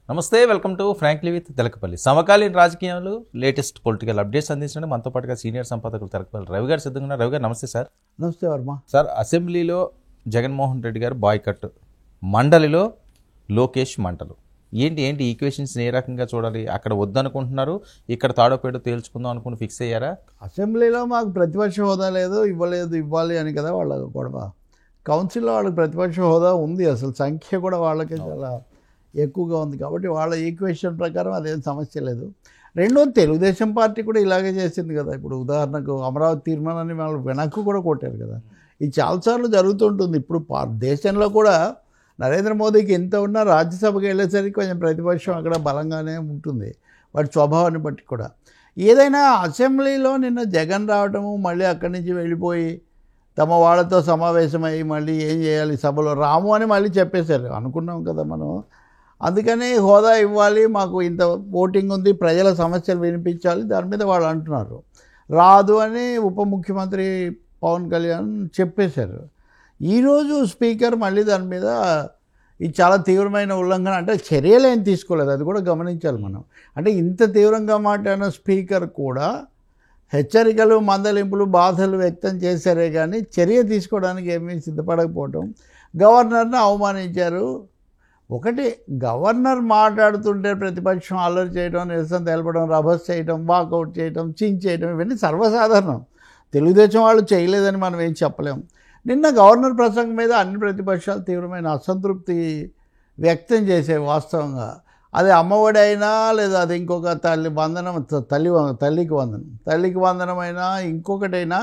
నమస్తే, welcome to frankly with Telakapalli. సమకాలీన రాజకీయాలు, లేటెస్ట్ పొలిటికల్ అప్డేట్స్ అందించండి. మనతో పాటుగా సీనియర్ సంపాదకులు తెలకపల్లి రవి గారు సిద్ధంగా ఉన్నారు. రవి గారు నమస్తే సార్. నమస్తే వర్మ సార్, అసెంబ్లీలో జగన్మోహన్ రెడ్డి గారు బాయ్కట్, మండలిలో లోకేష్ మంటలు. ఏంటి ఈక్వేషన్స్ ఏ రకంగా చూడాలి? అక్కడ వద్దనుకుంటున్నారు, ఇక్కడ తాడోపేడో తేల్చుకుందాం అనుకుని ఫిక్స్ అయ్యారా? అసెంబ్లీలో మాకు ప్రతిపక్ష హోదా లేదు, ఇవ్వాలి అని కదా వాళ్ళ గొడవ. కౌన్సిల్లో వాళ్ళకి ప్రతిపక్ష హోదా ఉంది, అసలు సంఖ్య కూడా వాళ్ళకి చాలా ఎక్కువగా ఉంది. కాబట్టి వాళ్ళ ఈక్వేషన్ ప్రకారం అదేం సమస్య లేదు. రెండోది, తెలుగుదేశం పార్టీ కూడా ఇలాగే చేసింది కదా. ఇప్పుడు ఉదాహరణకు అమరావతి తీర్మానాన్ని వాళ్ళు వెనక్కు కూడా కొట్టారు కదా. ఇది చాలాసార్లు జరుగుతుంటుంది. ఇప్పుడు దేశంలో కూడా నరేంద్ర మోదీకి ఎంత ఉన్నా రాజ్యసభకి వెళ్ళేసరికి కొంచెం ప్రతిపక్షం అక్కడ బలంగానే ఉంటుంది, వాటి స్వభావాన్ని బట్టి కూడా. ఏదైనా అసెంబ్లీలో నిన్న జగన్ రావటము, మళ్ళీ అక్కడి నుంచి వెళ్ళిపోయి తమ వాళ్ళతో సమావేశమై మళ్ళీ ఏం చేయాలి సభలో రాము అని మళ్ళీ చెప్పేశారు. అనుకున్నాం కదా మనం. అందుకని హోదా ఇవ్వాలి, మాకు ఇంత ఓటింగ్ ఉంది, ప్రజల సమస్యలు వినిపించాలి, దాని మీద వాళ్ళు అంటున్నారు. రాదు అని ఉప ముఖ్యమంత్రి పవన్ కళ్యాణ్ చెప్పేశారు. ఈరోజు స్పీకర్ మళ్ళీ దాని మీద ఇది చాలా తీవ్రమైన ఉల్లంఘన, అంటే చర్యలు ఏం తీసుకోలేదు, అది కూడా గమనించాలి మనం. అంటే ఇంత తీవ్రంగా మాట్లాడిన స్పీకర్ కూడా హెచ్చరికలు, మందలింపులు, బాధలు వ్యక్తం చేశారే కానీ చర్య తీసుకోవడానికి ఏమీ సిద్ధపడకపోవటం, గవర్నర్ని అవమానించారు. ఒకటి, గవర్నర్ మాట్లాడుతుంటే ప్రతిపక్షం అల్లరి చేయడం, నిరసన తెలపడం, రభస్ చేయడం, వాకౌట్ చేయడం, చించేయడం, ఇవన్నీ సర్వసాధారణం. తెలుగుదేశం వాళ్ళు చేయలేదని మనం ఏం చెప్పలేం. నిన్న గవర్నర్ ప్రసంగం మీద అన్ని ప్రతిపక్షాలు తీవ్రమైన అసంతృప్తి వ్యక్తం చేసే వాస్తవంగా. అది అమ్మఒడి అయినా, లేదా అది ఇంకొక తల్లికి వందనమైనా, ఇంకొకటైనా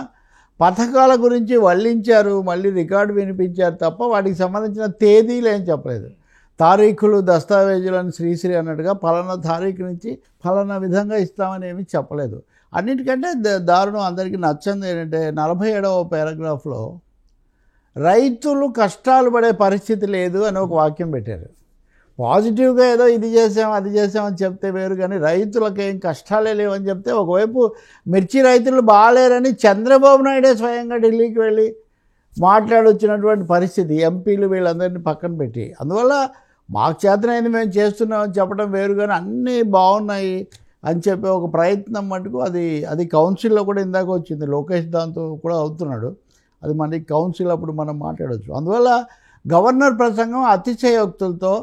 పథకాల గురించి వల్లించారు, మళ్ళీ రికార్డు వినిపించారు తప్ప వాటికి సంబంధించిన తేదీలు ఏం చెప్పలేదు. తారీఖులు, దస్తావేజులను శ్రీశ్రీ అన్నట్టుగా ఫలానా తారీఖు నుంచి ఫలానా విధంగా ఇస్తామని ఏమీ చెప్పలేదు. అన్నిటికంటే దారుణం, అందరికీ నచ్చంది ఏంటంటే 47వ పారాగ్రాఫ్లో రైతులు కష్టాలు పడే పరిస్థితి లేదు అని ఒక వాక్యం పెట్టారు. పాజిటివ్గా ఏదో ఇది చేసాం అది చేసామని చెప్తే వేరు, కానీ రైతులకేం కష్టాలే లేవని చెప్తే, ఒకవైపు మిర్చి రైతులు బాగాలేరని చంద్రబాబు నాయుడే స్వయంగా ఢిల్లీకి వెళ్ళి మాట్లాడొచ్చినటువంటి పరిస్థితి, ఎంపీలు వీళ్ళందరినీ పక్కన పెట్టి. అందువల్ల మాకు చేతనైంది మేము చేస్తున్నామని చెప్పడం వేరు, కానీ అన్నీ బాగున్నాయి అని చెప్పే ఒక ప్రయత్నం మటుకు అది కౌన్సిల్లో కూడా ఇందాక వచ్చింది. లోకేష్ దాంతో కూడా అవుతున్నాడు, అది మనకి కౌన్సిల్ అప్పుడు మనం మాట్లాడవచ్చు. అందువల్ల గవర్నర్ ప్రసంగం అతిశయోక్తులతో,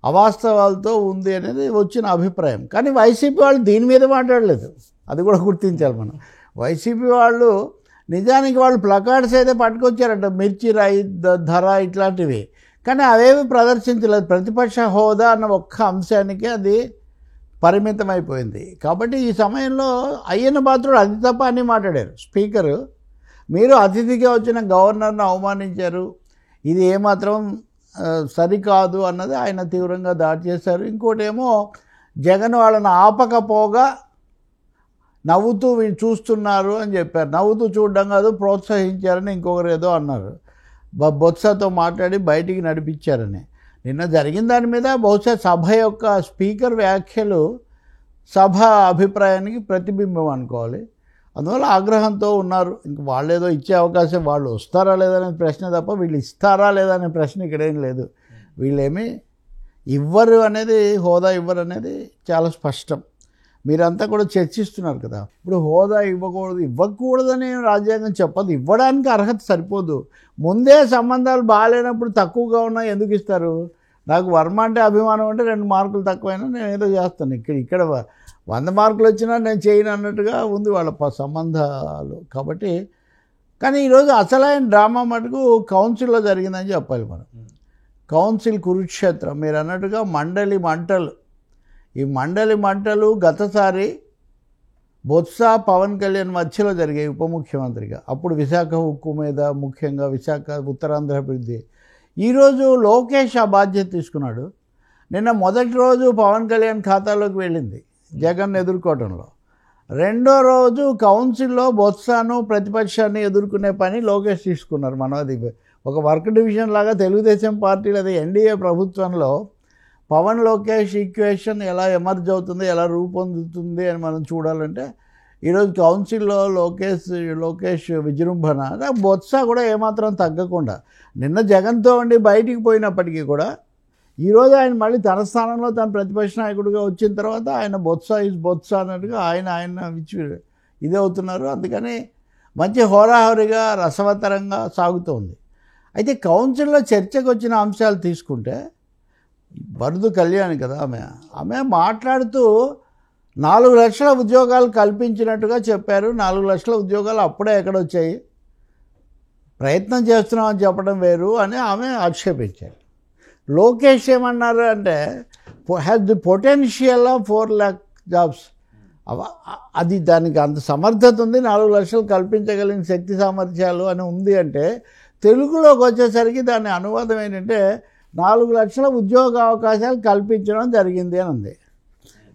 అవాస్తవాలతో ఉంది అనేది వచ్చిన అభిప్రాయం. కానీ వైసీపీ వాళ్ళు దీని మీద మాట్లాడలేదు, అది కూడా గుర్తించాలి మనం. వైసీపీ వాళ్ళు నిజానికి వాళ్ళు ప్లకార్డ్స్ అయితే పట్టుకొచ్చారంట, మిర్చి ధర ఇట్లాంటివి, కానీ అవేవి ప్రదర్శించలేదు. ప్రతిపక్ష హోదా అన్న ఒక్క అంశానికి అది పరిమితమైపోయింది. కాబట్టి ఈ సమయంలో అయ్యన్న పాత్రుడు అది తప్ప అని మాట్లాడారు. స్పీకరు, మీరు అతిథిగా వచ్చిన గవర్నర్ను అవమానించారు, ఇది ఏమాత్రం సరికాదు అన్నది ఆయన తీవ్రంగా దాడి చేశారు. ఇంకోటేమో జగన్ వాళ్ళని ఆపకపోగా నవ్వుతూ వీళ్ళు చూస్తున్నారు అని చెప్పారు. నవ్వుతూ చూడడం కాదు, ప్రోత్సహించారని ఇంకొకరు ఏదో అన్నారు. బొత్సతో మాట్లాడి బయటికి నడిపించారని. నిన్న జరిగిన దాని మీద బహుశా సభ యొక్క స్పీకర్ వ్యాఖ్యలు సభ అభిప్రాయానికి ప్రతిబింబం అనుకోవాలి. అందువల్ల ఆగ్రహంతో ఉన్నారు. ఇంక వాళ్ళేదో ఇచ్చే అవకాశం, వాళ్ళు వస్తారా లేదనే ప్రశ్న తప్ప వీళ్ళు ఇస్తారా లేదా అనే ప్రశ్న ఇక్కడేం లేదు. వీళ్ళేమి ఇవ్వరు అనేది, హోదా ఇవ్వరు అనేది చాలా స్పష్టం. మీరంతా కూడా చర్చిస్తున్నారు కదా. ఇప్పుడు హోదా ఇవ్వకూడదని రాజ్యాంగం చెప్పదు, ఇవ్వడానికి అర్హత సరిపోదు. ముందే సంబంధాలు బాగాలేనప్పుడు తక్కువగా ఉన్నా ఎందుకు ఇస్తారు? నాకు వర్మ అంటే అభిమానం అంటే 2 మార్కులు తక్కువైనా నేను ఏదో చేస్తాను, ఇక్కడ 100 మార్కులు వచ్చినా నేను చేయను అన్నట్టుగా ఉంది వాళ్ళ సంబంధాలు. కాబట్టి కానీ ఈరోజు అసలైన డ్రామా మటుకు కౌన్సిల్లో జరిగిందని చెప్పాలి మనం. కౌన్సిల్ కురుక్షేత్రం, మీరు అన్నట్టుగా మండలి మంటలు. ఈ మండలి మంటలు గతసారి బొత్స, పవన్ కళ్యాణ్ మధ్యలో జరిగాయి ఉప ముఖ్యమంత్రిగా. అప్పుడు విశాఖ ఉక్కు మీద, ముఖ్యంగా విశాఖ ఉత్తరాంధ్ర అభివృద్ధి. ఈరోజు లోకేష్ ఆ బాధ్యత తీసుకున్నాడు. నిన్న మొదటి రోజు పవన్ కళ్యాణ్ ఖాతాలోకి వెళ్ళింది జగన్ ఎదుర్కోవడంలో. రెండో రోజు కౌన్సిల్లో బొత్సను, ప్రతిపక్షాన్ని ఎదుర్కొనే పని లోకేష్ తీసుకున్నారు. మనం అది ఒక వర్క్ డివిజన్ లాగా తెలుగుదేశం పార్టీలు, అది ఎన్డీఏ ప్రభుత్వంలో పవన్ లోకేష్ ఈక్వేషన్ ఎలా ఎమర్జ్ అవుతుంది, ఎలా రూపొందుతుంది అని మనం చూడాలంటే ఈరోజు కౌన్సిల్లో లోకేష్ విజృంభణ, బొత్స కూడా ఏమాత్రం తగ్గకుండా నిన్న జగన్తో ఉండి బయటికి పోయినప్పటికీ కూడా ఈరోజు ఆయన మళ్ళీ తన స్థానంలో తన ప్రతిపక్ష నాయకుడిగా వచ్చిన తర్వాత ఆయన బొత్స అన్నట్టుగా ఆయన ఇదే అవుతున్నారు. అందుకని మంచి హోరాహోరీగా రసవత్తరంగా సాగుతోంది. అయితే కౌన్సిల్లో చర్చకు వచ్చిన అంశాలు తీసుకుంటే బరుదు కళ్యాణి కదా ఆమె మాట్లాడుతూ 4 లక్షల ఉద్యోగాలు కల్పించినట్టుగా చెప్పారు. 4 లక్షల ఉద్యోగాలు అప్పుడే ఎక్కడొచ్చాయి, ప్రయత్నం చేస్తున్నామని చెప్పడం వేరు అని ఆమె ఆక్షేపించారు. లోకేష్ ఏమన్నారు అంటే has the potential of 4 lakh jobs. అది దానికి అంత సమర్థత ఉంది, 4 లక్షలు కల్పించగలిగిన శక్తి సామర్థ్యాలు అని ఉంది అంటే తెలుగులోకి వచ్చేసరికి దాని అనువాదం ఏంటంటే 4 లక్షల ఉద్యోగ అవకాశాలు కల్పించడం జరిగింది అని ఉంది.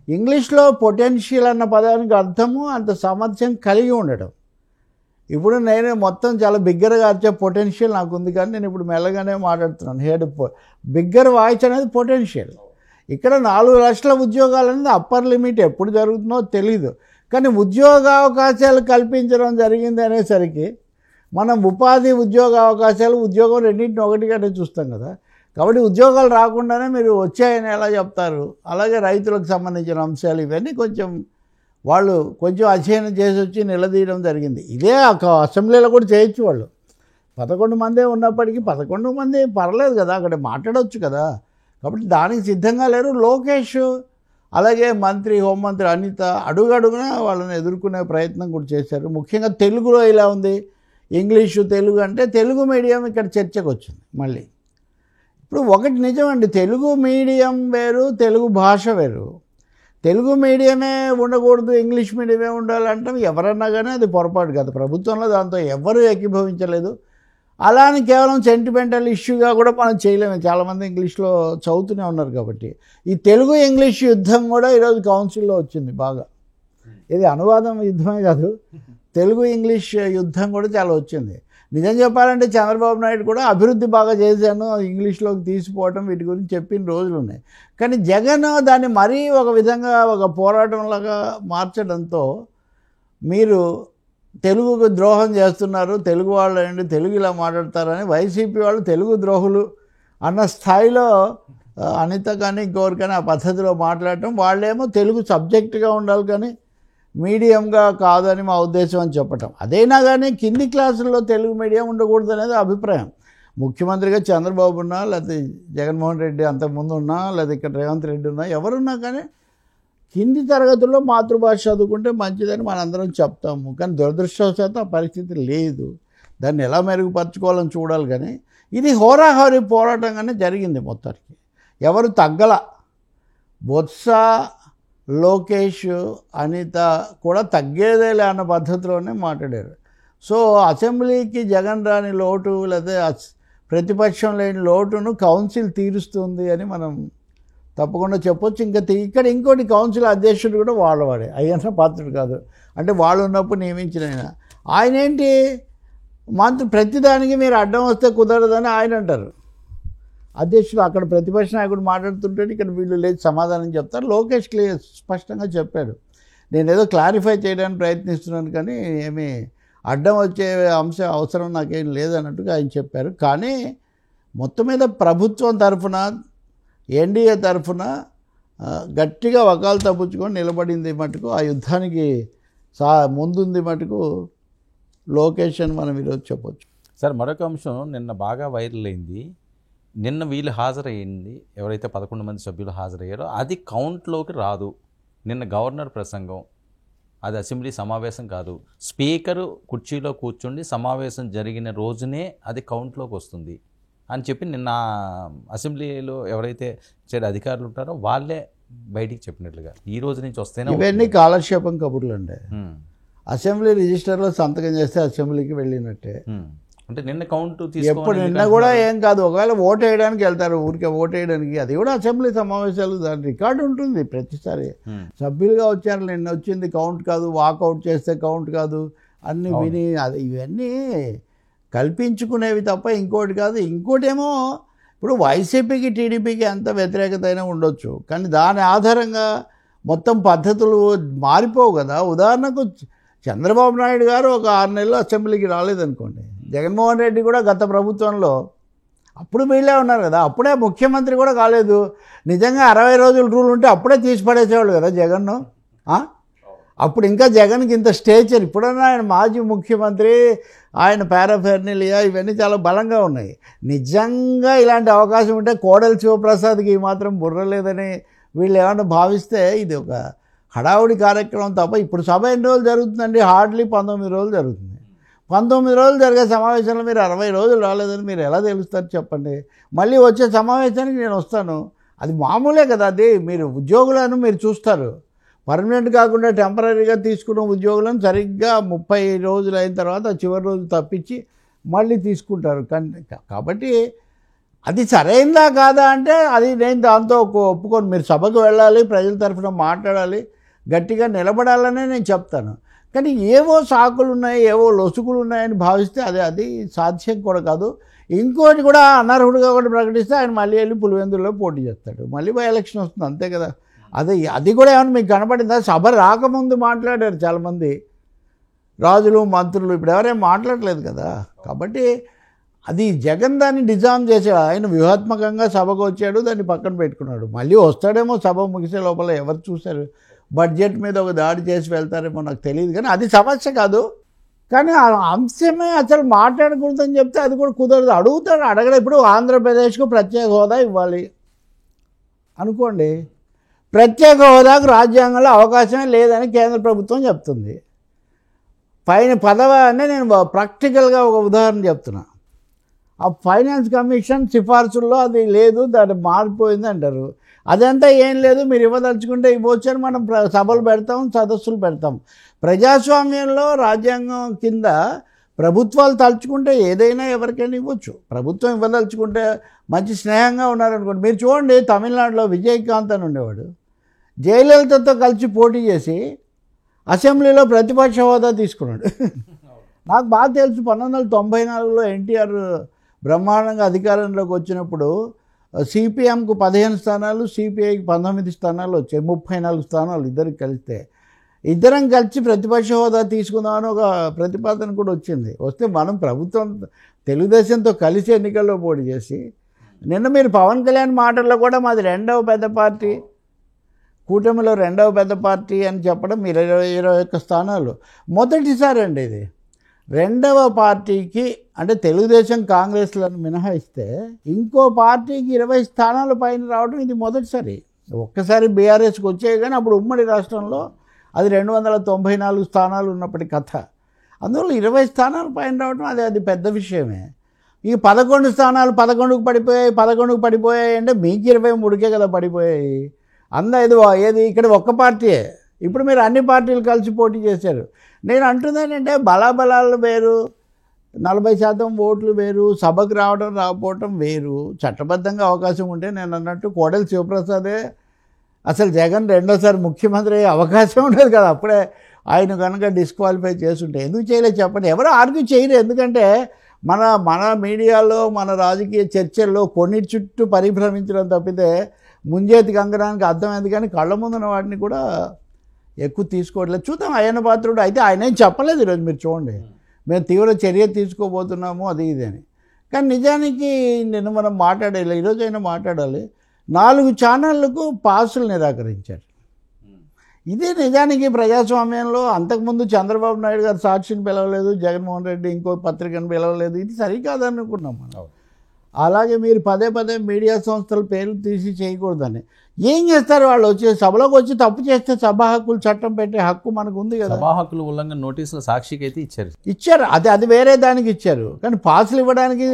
ఇంగ్లీష్లో పొటెన్షియల్ అన్న పదానికి అర్థము అంత సామర్థ్యం కలిగి ఉండడం. ఇప్పుడు నేను మొత్తం చాలా బిగ్గరగా వచ్చే పొటెన్షియల్ నాకు ఉంది, కానీ నేను ఇప్పుడు మెల్లగానే మాట్లాడుతున్నాను. బిగ్గర్ వాయిస్ అనేది పొటెన్షియల్. ఇక్కడ 4 లక్షల ఉద్యోగాలు అనేది అప్పర్ లిమిట్, ఎప్పుడు జరుగుతుందో తెలీదు. కానీ ఉద్యోగ అవకాశాలు కల్పించడం జరిగింది అనేసరికి మనం ఉపాధి ఉద్యోగ అవకాశాలు ఉద్యోగం రెండింటిని ఒకటిగానే చూస్తాం కదా. కాబట్టి ఉద్యోగాలు రాకుండానే మీరు వచ్చాయని ఎలా చెప్తారు? అలాగే రైతులకు సంబంధించిన అంశాలు ఇవన్నీ వాళ్ళు కొంచెం అధ్యయనం చేసి వచ్చి నిలదీయడం జరిగింది. ఇదే అసెంబ్లీలో కూడా చేయొచ్చు. వాళ్ళు 11 మందే ఉన్నప్పటికీ 11 మంది పర్లేదు కదా, అక్కడ మాట్లాడవచ్చు కదా. కాబట్టి దానికి సిద్ధంగా లేరు. లోకేష్ అలాగే హోంమంత్రి అనిత అడుగడుగునా వాళ్ళని ఎదుర్కొనే ప్రయత్నం కూడా చేశారు. ముఖ్యంగా తెలుగులో ఇలా ఉంది, ఇంగ్లీషు తెలుగు అంటే తెలుగు మీడియం ఇక్కడ చర్చకు వచ్చింది మళ్ళీ. ఇప్పుడు ఒకటి నిజమండి, తెలుగు మీడియం వేరు, తెలుగు భాష వేరు. తెలుగు మీడియమే ఉండకూడదు, ఇంగ్లీష్ మీడియమే ఉండాలంటే ఎవరన్నా కానీ అది పొరపాటు కాదు. ప్రభుత్వంలో దాంతో ఎవరు ఏకీభవించలేదు. అలా అని కేవలం సెంటిమెంటల్ ఇష్యూగా కూడా మనం చేయలేము. చాలామంది ఇంగ్లీష్లో చదువుతూనే ఉన్నారు కాబట్టి. ఈ తెలుగు ఇంగ్లీష్ యుద్ధం కూడా ఈరోజు కౌన్సిల్లో వచ్చింది బాగా. ఇది అనువాదం యుద్ధమే కాదు, తెలుగు ఇంగ్లీష్ యుద్ధం కూడా చాలా వచ్చింది. నిజం చెప్పాలంటే చంద్రబాబు నాయుడు కూడా అభివృద్ధి బాగా చేశాను, ఇంగ్లీష్లోకి తీసిపోవటం వీటి గురించి చెప్పిన రోజులు ఉన్నాయి. కానీ జగన్ దాన్ని మరీ ఒక విధంగా ఒక పోరాటంలాగా మార్చడంతో మీరు తెలుగుకు ద్రోహం చేస్తున్నారు, తెలుగు వాళ్ళు అండి తెలుగు ఇలా మాట్లాడతారని వైసీపీ వాళ్ళు తెలుగు ద్రోహులు అన్న స్థాయిలో అనిత కానీ ఇంకొకరు కానీ ఆ పద్ధతిలో మాట్లాడటం, వాళ్ళేమో తెలుగు సబ్జెక్టుగా ఉండాలి కానీ మీడియంగా కాదని మా ఉద్దేశం అని చెప్పటం. అదైనా కానీ కింది క్లాసుల్లో తెలుగు మీడియం ఉండకూడదు అనేది అభిప్రాయం. ముఖ్యమంత్రిగా చంద్రబాబు ఉన్నా, లేకపోతే జగన్మోహన్ రెడ్డి అంతకుముందు ఉన్నా, లేదా ఇక్కడ రేవంత్ రెడ్డి ఉన్నా, ఎవరున్నా కానీ కింది తరగతుల్లో మాతృభాష చదువుకుంటే మంచిదని మనందరం చెప్తాము. కానీ దురదృష్టవశాత్తు ఆ పరిస్థితి లేదు. దాన్ని ఎలా మెరుగుపరచుకోవాలని చూడాలి. కానీ ఇది హోరాహోరీ పోరాటంగానే జరిగింది మొత్తానికి. ఎవరు తగ్గల. బొత్స, లోకేష్, అనిత కూడా తగ్గేదేలే అన్న పద్ధతిలోనే మాట్లాడారు. సో అసెంబ్లీకి జగన్ రాని లోటు లేదా ప్రతిపక్షం లేని లోటును కౌన్సిల్ తీరుస్తుంది అని మనం తప్పకుండా చెప్పొచ్చు. ఇక్కడ ఇంకోటి కౌన్సిల్ అధ్యక్షుడు కూడా వాళ్ళవాడే, అయ్యన్న పాత్రుడు కాదు. అంటే వాళ్ళు ఉన్నప్పుడు నియమించిన ఆయన ఏంటి మంత్రి ప్రతిదానికి మీరు అడ్డం వస్తే కుదరదని ఆయన అంటారు. అధ్యక్షుడు అక్కడ ప్రతిపక్ష నాయకుడు మాట్లాడుతుంటే ఇక్కడ వీళ్ళు లేదు సమాధానం చెప్తారు. లోకేష్ స్పష్టంగా చెప్పాడు, నేను ఏదో క్లారిఫై చేయడానికి ప్రయత్నిస్తున్నాను కానీ ఏమీ అడ్డం వచ్చే అవసరం నాకేం లేదన్నట్టుగా ఆయన చెప్పారు. కానీ మొత్తం మీద ప్రభుత్వం తరఫున ఎన్డీఏ తరఫున గట్టిగా వకాలు తప్పించుకొని నిలబడింది మటుకు, ఆ యుద్ధానికి ముందుంది మటుకు లోకేష్ అని మనం ఈరోజు చెప్పొచ్చు. సార్ మరొక అంశం నిన్న బాగా వైరల్ అయింది. నిన్న వీళ్ళు హాజరయ్యింది, ఎవరైతే 11 మంది సభ్యులు హాజరయ్యారో అది కౌంట్లోకి రాదు. నిన్న గవర్నర్ ప్రసంగం, అది అసెంబ్లీ సమావేశం కాదు. స్పీకరు కుర్చీలో కూర్చుండి సమావేశం జరిగిన రోజునే అది కౌంట్లోకి వస్తుంది అని చెప్పి నిన్న అసెంబ్లీలో ఎవరైతే అధికారులు ఉంటారో వాళ్ళే బయటికి చెప్పినట్లుగా ఈ రోజు నుంచి వస్తేనే ఇవన్నీ కాలక్షేపం కబుర్లు అండి. అసెంబ్లీ రిజిస్టర్లో సంతకం చేస్తే అసెంబ్లీకి వెళ్ళినట్టే. అంటే నిన్న కౌంట్ ఎప్పుడు నిన్న కూడా ఏం కాదు. ఒకవేళ ఓటు వేయడానికి వెళ్తారు, ఊరికే ఓటు వేయడానికి, అది కూడా అసెంబ్లీ సమావేశాలు దాని రికార్డు ఉంటుంది ప్రతిసారి. సభ్యులుగా వచ్చారు, నిన్న వచ్చింది కౌంట్ కాదు, వాకౌట్ చేస్తే కౌంట్ కాదు అన్ని విని ఇవన్నీ కల్పించుకునేవి తప్ప ఇంకోటి కాదు. ఇంకోటేమో ఇప్పుడు వైసీపీకి టీడీపీకి ఎంత వ్యతిరేకత అయినా ఉండొచ్చు, కానీ దాని ఆధారంగా మొత్తం పద్ధతులు మారిపోవు కదా. ఉదాహరణకు చంద్రబాబు నాయుడు గారు ఒక 6 నెలలు అసెంబ్లీకి రాలేదనుకోండి, జగన్మోహన్ రెడ్డి కూడా గత ప్రభుత్వంలో అప్పుడు వీళ్ళే ఉన్నారు కదా, అప్పుడే ముఖ్యమంత్రి కూడా కాలేదు. నిజంగా 60 రోజుల రూల్ ఉంటే అప్పుడే తీసి పడేసేవాళ్ళు కదా జగన్ను. అప్పుడు ఇంకా జగన్కి ఇంత స్టేచర్. ఇప్పుడన్నా ఆయన మాజీ ముఖ్యమంత్రి, ఆయన పారాఫెర్నలియా ఇవన్నీ చాలా బలంగా ఉన్నాయి. నిజంగా ఇలాంటి అవకాశం ఉంటే కోడెల శివప్రసాద్కి మాత్రం బుర్ర లేదని వీళ్ళు ఏమన్నా భావిస్తే ఇది ఒక హడావుడి కార్యక్రమం తప్ప. ఇప్పుడు సభ ఎన్ని రోజులు జరుగుతుందండి? హార్డ్లీ 19 రోజులు జరుగుతుంది. 19 రోజులు జరిగే సమావేశంలో మీరు 60 రోజులు రాలేదని మీరు ఎలా తెలుస్తారు చెప్పండి? మళ్ళీ వచ్చే సమావేశానికి నేను వస్తాను, అది మామూలే కదా. అది మీరు ఉద్యోగులను మీరు చూస్తారు, పర్మనెంట్ కాకుండా టెంపరీగా తీసుకున్న ఉద్యోగులను సరిగ్గా 30 రోజులు అయిన తర్వాత చివరి రోజు తప్పించి మళ్ళీ తీసుకుంటారు. కాబట్టి అది సరైందా కాదా అంటే అది నేను దాంతో ఒప్పుకోను. మీరు సభకు వెళ్ళాలి, ప్రజల తరఫున మాట్లాడాలి, గట్టిగా నిలబడాలనే నేను చెప్తాను. కానీ ఏవో సాకులు ఉన్నాయి, ఏవో లొసుగులు ఉన్నాయని భావిస్తే అది సాధ్యం కూడా కాదు. ఇంకోటి కూడా అనర్హుడిగా కూడా ప్రకటిస్తే ఆయన మళ్ళీ వెళ్ళి పులివెందుల్లో పోటీ చేస్తాడు, మళ్ళీ బై ఎలక్షన్ వస్తుంది, అంతే కదా. అది కూడా ఏమైనా మీకు కనపడిందా? సభ రాకముందు మాట్లాడారు చాలామంది రాజులు మంత్రులు, ఇప్పుడు ఎవరేం మాట్లాడలేదు కదా. కాబట్టి అది జగన్ దాన్ని డిజైన్ చేసాడు. ఆయన వ్యూహాత్మకంగా సభకు వచ్చాడు, దాన్ని పక్కన పెట్టుకున్నాడు. మళ్ళీ వస్తాడేమో సభ ముగిసే లోపల, ఎవరు చూశారు? బడ్జెట్ మీద ఒక దాడి చేసి వెళ్తారేమో నాకు తెలియదు, కానీ అది సమస్య కాదు. కానీ ఆ అంశమే అసలు మాట్లాడకూడదని చెప్తే అది కూడా కుదరదు. అడుగుతాడు, అడగడం. ఇప్పుడు ఆంధ్రప్రదేశ్కు ప్రత్యేక హోదా ఇవ్వాలి అనుకోండి, ప్రత్యేక హోదాకు రాజ్యాంగంలో అవకాశమే లేదని కేంద్ర ప్రభుత్వం చెప్తుంది. పైన పదవి అంటే నేను ప్రాక్టికల్గా ఒక ఉదాహరణ చెప్తున్నా. ఆ ఫైనాన్స్ కమిషన్ సిఫార్సుల్లో అది లేదు, దాన్ని మారిపోయింది అంటారు. అదంతా ఏం లేదు, మీరు ఇవ్వదలుచుకుంటే ఇవ్వచ్చని మనం సభలు పెడతాం, సదస్సులు పెడతాం. ప్రజాస్వామ్యంలో రాజ్యాంగం కింద ప్రభుత్వాలు తలుచుకుంటే ఏదైనా ఎవరికైనా ఇవ్వచ్చు. ప్రభుత్వం ఇవ్వదలుచుకుంటే మంచి స్నేహంగా ఉన్నారనుకోండి. మీరు చూడండి, తమిళనాడులో విజయకాంత్ అని ఉండేవాడు, జయలలితతో కలిసి పోటీ చేసి అసెంబ్లీలో ప్రతిపక్ష హోదా తీసుకున్నాడు. నాకు బాగా తెలుసు, 1994లో ఎన్టీఆర్ బ్రహ్మాండంగా అధికారంలోకి వచ్చినప్పుడు సిపిఎంకు 15 స్థానాలు, సిపిఐకి 19 స్థానాలు వచ్చాయి. 34 స్థానాలు ఇద్దరికి కలిస్తే. ఇద్దరం కలిసి ప్రతిపక్ష హోదా తీసుకుందామని ఒక ప్రతిపాదన కూడా వచ్చింది. వస్తే మనం ప్రభుత్వం తెలుగుదేశంతో కలిసి ఎన్నికల్లో పోటీ చేసి, నిన్న మీరు పవన్ కళ్యాణ్ మాటల్లో కూడా మాది రెండవ పెద్ద పార్టీ, కూటమిలో రెండవ పెద్ద పార్టీ అని చెప్పడం, 21 స్థానాలు మొదటిసారి అండి ఇది. రెండవ పార్టీకి అంటే తెలుగుదేశం కాంగ్రెస్లను మినహాయిస్తే ఇంకో పార్టీకి 20 స్థానాల పైన రావడం ఇది మొదటిసారి. ఒక్కసారి బీఆర్ఎస్కి వచ్చాయి, కానీ అప్పుడు ఉమ్మడి రాష్ట్రంలో అది 294 స్థానాలు ఉన్నప్పటి కథ. అందువల్ల 20 స్థానాల పైన రావడం అది పెద్ద విషయమే. ఈ 11 స్థానాలు 11కు పడిపోయాయి అంటే మీకు 23కే కదా పడిపోయాయి. ఏది ఇక్కడ ఒక్క పార్టీయే. ఇప్పుడు మీరు అన్ని పార్టీలు కలిసి పోటీ చేశారు. నేను అంటున్నానంటే బలాబలాలు వేరు, 40% ఓట్లు వేరు, సభకు రావడం రాకపోవటం వేరు. చట్టబద్ధంగా అవకాశం ఉంటే నేను అన్నట్టు కోడెల శివప్రసాదే అసలు జగన్ రెండోసారి ముఖ్యమంత్రి అయ్యే అవకాశం ఉండదు కదా. అప్పుడే ఆయన కనుక డిస్క్వాలిఫై చేస్తుంటే ఎందుకు చేయలేదు చెప్పండి. ఎవరు ఆర్గ్యూ చేయరు. ఎందుకంటే మన మీడియాలో, మన రాజకీయ చర్చల్లో కొన్నిటి చుట్టూ పరిభ్రమించడం తప్పితే ముంజేతికి అంగడానికి అర్థమైంది, కానీ కళ్ళ ముందున్న వాటిని కూడా ఎక్కువ తీసుకోవట్లేదు. చూద్దాం అయ్యన్న పాత్రుడు అయితే ఆయన ఏం చెప్పలేదు ఈరోజు. మీరు చూడండి, మేము తీవ్ర చర్య తీసుకోబోతున్నాము అది ఇది అని. కానీ నిజానికి నిన్న మనం మాట్లాడాలి, ఈరోజు అయినా మాట్లాడాలి. 4 ఛానళ్లకు పాసులు నిరాకరించారు. ఇదే నిజానికి ప్రజాస్వామ్యంలో. అంతకుముందు చంద్రబాబు నాయుడు గారు సాక్షిని పిలవలేదు, జగన్మోహన్ రెడ్డి ఇంకో పత్రికను పిలవలేదు. ఇది సరికాదనుకున్నాం మనం. అలాగే మీరు పదే మీడియా సంస్థల పేర్లు తీసి చేయకూడదని. ఏం చేస్తారు వాళ్ళు? వచ్చి సభలోకి వచ్చి తప్పు చేస్తే సభా హక్కులు చట్టం పెట్టే హక్కు మనకు ఉంది కదా. సభా హక్కులు ఉల్లంఘన నోటీసులు సాక్షికి అయితే ఇచ్చారు. అది వేరే దానికి ఇచ్చారు. కానీ పాసులు ఇవ్వడానికి,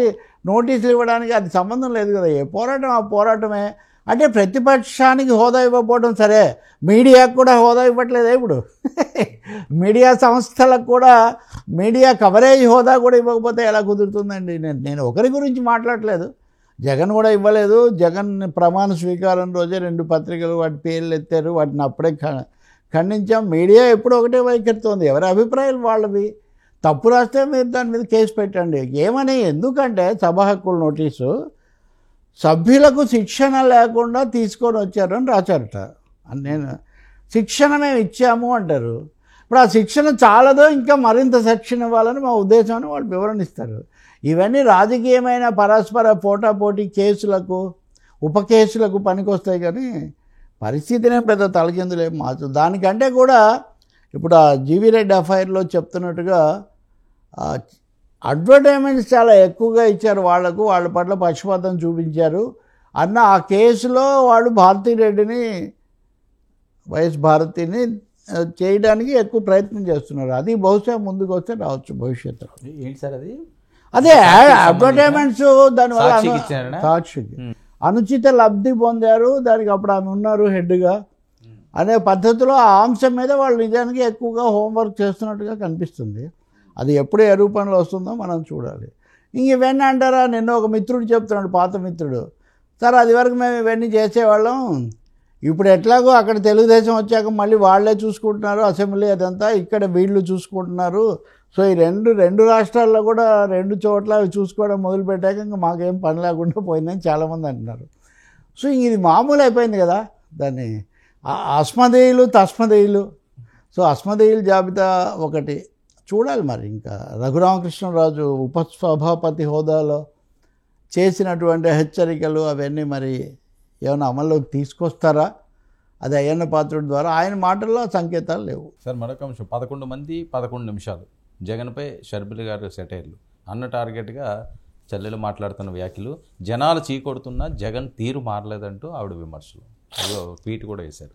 నోటీసులు ఇవ్వడానికి అది సంబంధం లేదు కదా. ఏ పోరాటం ఆ పోరాటమే. అంటే ప్రతిపక్షానికి హోదా ఇవ్వకపోవడం సరే, మీడియాకు కూడా హోదా ఇవ్వట్లేదే ఇప్పుడు. మీడియా సంస్థలకు కూడా మీడియా కవరేజ్ హోదా కూడా ఇవ్వకపోతే ఎలా కుదురుతుందండి? నేను ఒకరి గురించి మాట్లాడలేదు, జగన్ కూడా ఇవ్వలేదు. జగన్ ప్రమాణ స్వీకారం రోజే 2 పత్రికలు వాటి పేర్లు ఎత్తారు, వాటిని అప్పుడే ఖండించాం. మీడియా ఎప్పుడు ఒకటే వైఖరితోంది, ఎవరి అభిప్రాయాలు వాళ్ళవి. తప్పు రాస్తే మీరు దాని మీద కేసు పెట్టండి. ఏమని? ఎందుకంటే సభా హక్కుల నోటీసు సభ్యులకు శిక్షణ లేకుండా తీసుకొని వచ్చారని రాశారట. నేను శిక్షణ మేము ఇచ్చాము అంటారు. ఇప్పుడు ఆ శిక్షణ చాలదో ఇంకా మరింత శిక్షణ ఇవ్వాలని మా ఉద్దేశం అని వాళ్ళు వివరణ ఇస్తారు. ఇవన్నీ రాజకీయమైన పరస్పర పోటాపోటీ కేసులకు ఉప కేసులకు పనికొస్తాయి, కానీ పరిస్థితినే పెద్ద తలకిందులేం మార్చు. దానికంటే కూడా ఇప్పుడు ఆ జీవీ రెడ్డి అఫైర్లో చెప్తున్నట్టుగా అడ్వర్టైజ్మెంట్స్ చాలా ఎక్కువగా ఇచ్చారు వాళ్ళకు, వాళ్ళ పట్ల పక్షపాతం చూపించారు అన్న ఆ కేసులో వాళ్ళు భారతిరెడ్డిని, వైఎస్ భారతిని చేయడానికి ఎక్కువ ప్రయత్నం చేస్తున్నారు. అది బహుశా ముందుకు వస్తే రావచ్చు భవిష్యత్తులో. ఏంటి సార్ అది? అదే అడ్వర్టైజ్మెంట్స్ దానివల్ల సాక్షికి అనుచిత లబ్ధి పొందారు, దానికి అప్పుడు ఆమె ఉన్నారు హెడ్గా అనే పద్ధతిలో ఆ అంశం మీద వాళ్ళు నిజానికి ఎక్కువగా హోంవర్క్ చేస్తున్నట్టుగా కనిపిస్తుంది. అది ఎప్పుడు ఏ రూపంలో వస్తుందో మనం చూడాలి. ఇంక ఇవన్నీ అంటారా, నిన్న ఒక మిత్రుడు చెప్తున్నాడు, పాత మిత్రుడు, సార్ అది వరకు మేము ఇవన్నీ చేసేవాళ్ళం, ఇప్పుడు ఎట్లాగో అక్కడ తెలుగుదేశం వచ్చాక మళ్ళీ వాళ్ళే చూసుకుంటున్నారు అసెంబ్లీ అదంతా, ఇక్కడ వీళ్ళు చూసుకుంటున్నారు, సో ఈ రెండు రాష్ట్రాల్లో కూడా 2 చోట్ల చూసుకోవడం మొదలుపెట్టాక ఇంకా మాకేం పని లేకుండా పోయిందని చాలామంది అంటున్నారు. సో ఇది మామూలు అయిపోయింది కదా, దాన్ని అస్మదేయులు తస్మదేయులు. సో అస్మదేయుల జాబితా ఒకటి చూడాలి. మరి ఇంకా రఘురామకృష్ణరాజు ఉపసభాపతి హోదాలో చేసినటువంటి హెచ్చరికలు అవన్నీ మరి ఏమైనా అమల్లోకి తీసుకొస్తారా, అది అయ్యన్న పాత్రుడి ద్వారా? ఆయన మాటల్లో సంకేతాలు లేవు. సార్ మరొక అంశం, 11 మంది 11 నిమిషాలు జగన్పై షర్మిల గారు సెటైర్లు అన్న టార్గెట్గా చెల్లెలు మాట్లాడుతున్న వ్యాఖ్యలు, జనాలు చీకొడుతున్నా జగన్ తీరు మారలేదంటూ ఆవిడ విమర్శలు, అదో ట్వీట్ కూడా వేశారు.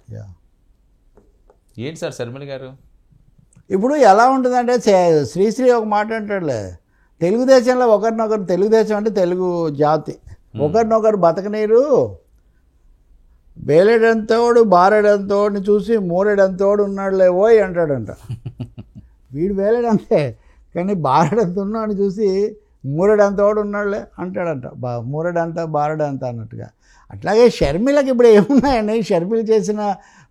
ఏంటి సార్ షర్మిల గారు? ఇప్పుడు ఎలా ఉంటుందంటే శ్రీశ్రీ ఒక మాట అంటాడులే, తెలుగుదేశంలో ఒకరినొకరు, తెలుగుదేశం అంటే తెలుగు జాతి, ఒకరినొకరు బతకనీరు, బేలెడంతోడు బారెడంతోడిని చూసి మూరెడంతోడు ఉన్నాడులే ఓయ్ అంటాడంట. వీడు వేలేడంతే, కానీ బారెడంత ఉన్నాడు చూసి మూరెడంతోడు ఉన్నాడులే అంటాడంట. మూరెడంత బారెడంత అన్నట్టుగా. అట్లాగే షర్మిలకి ఇప్పుడు ఏమున్నాయండి, షర్మిల చేసిన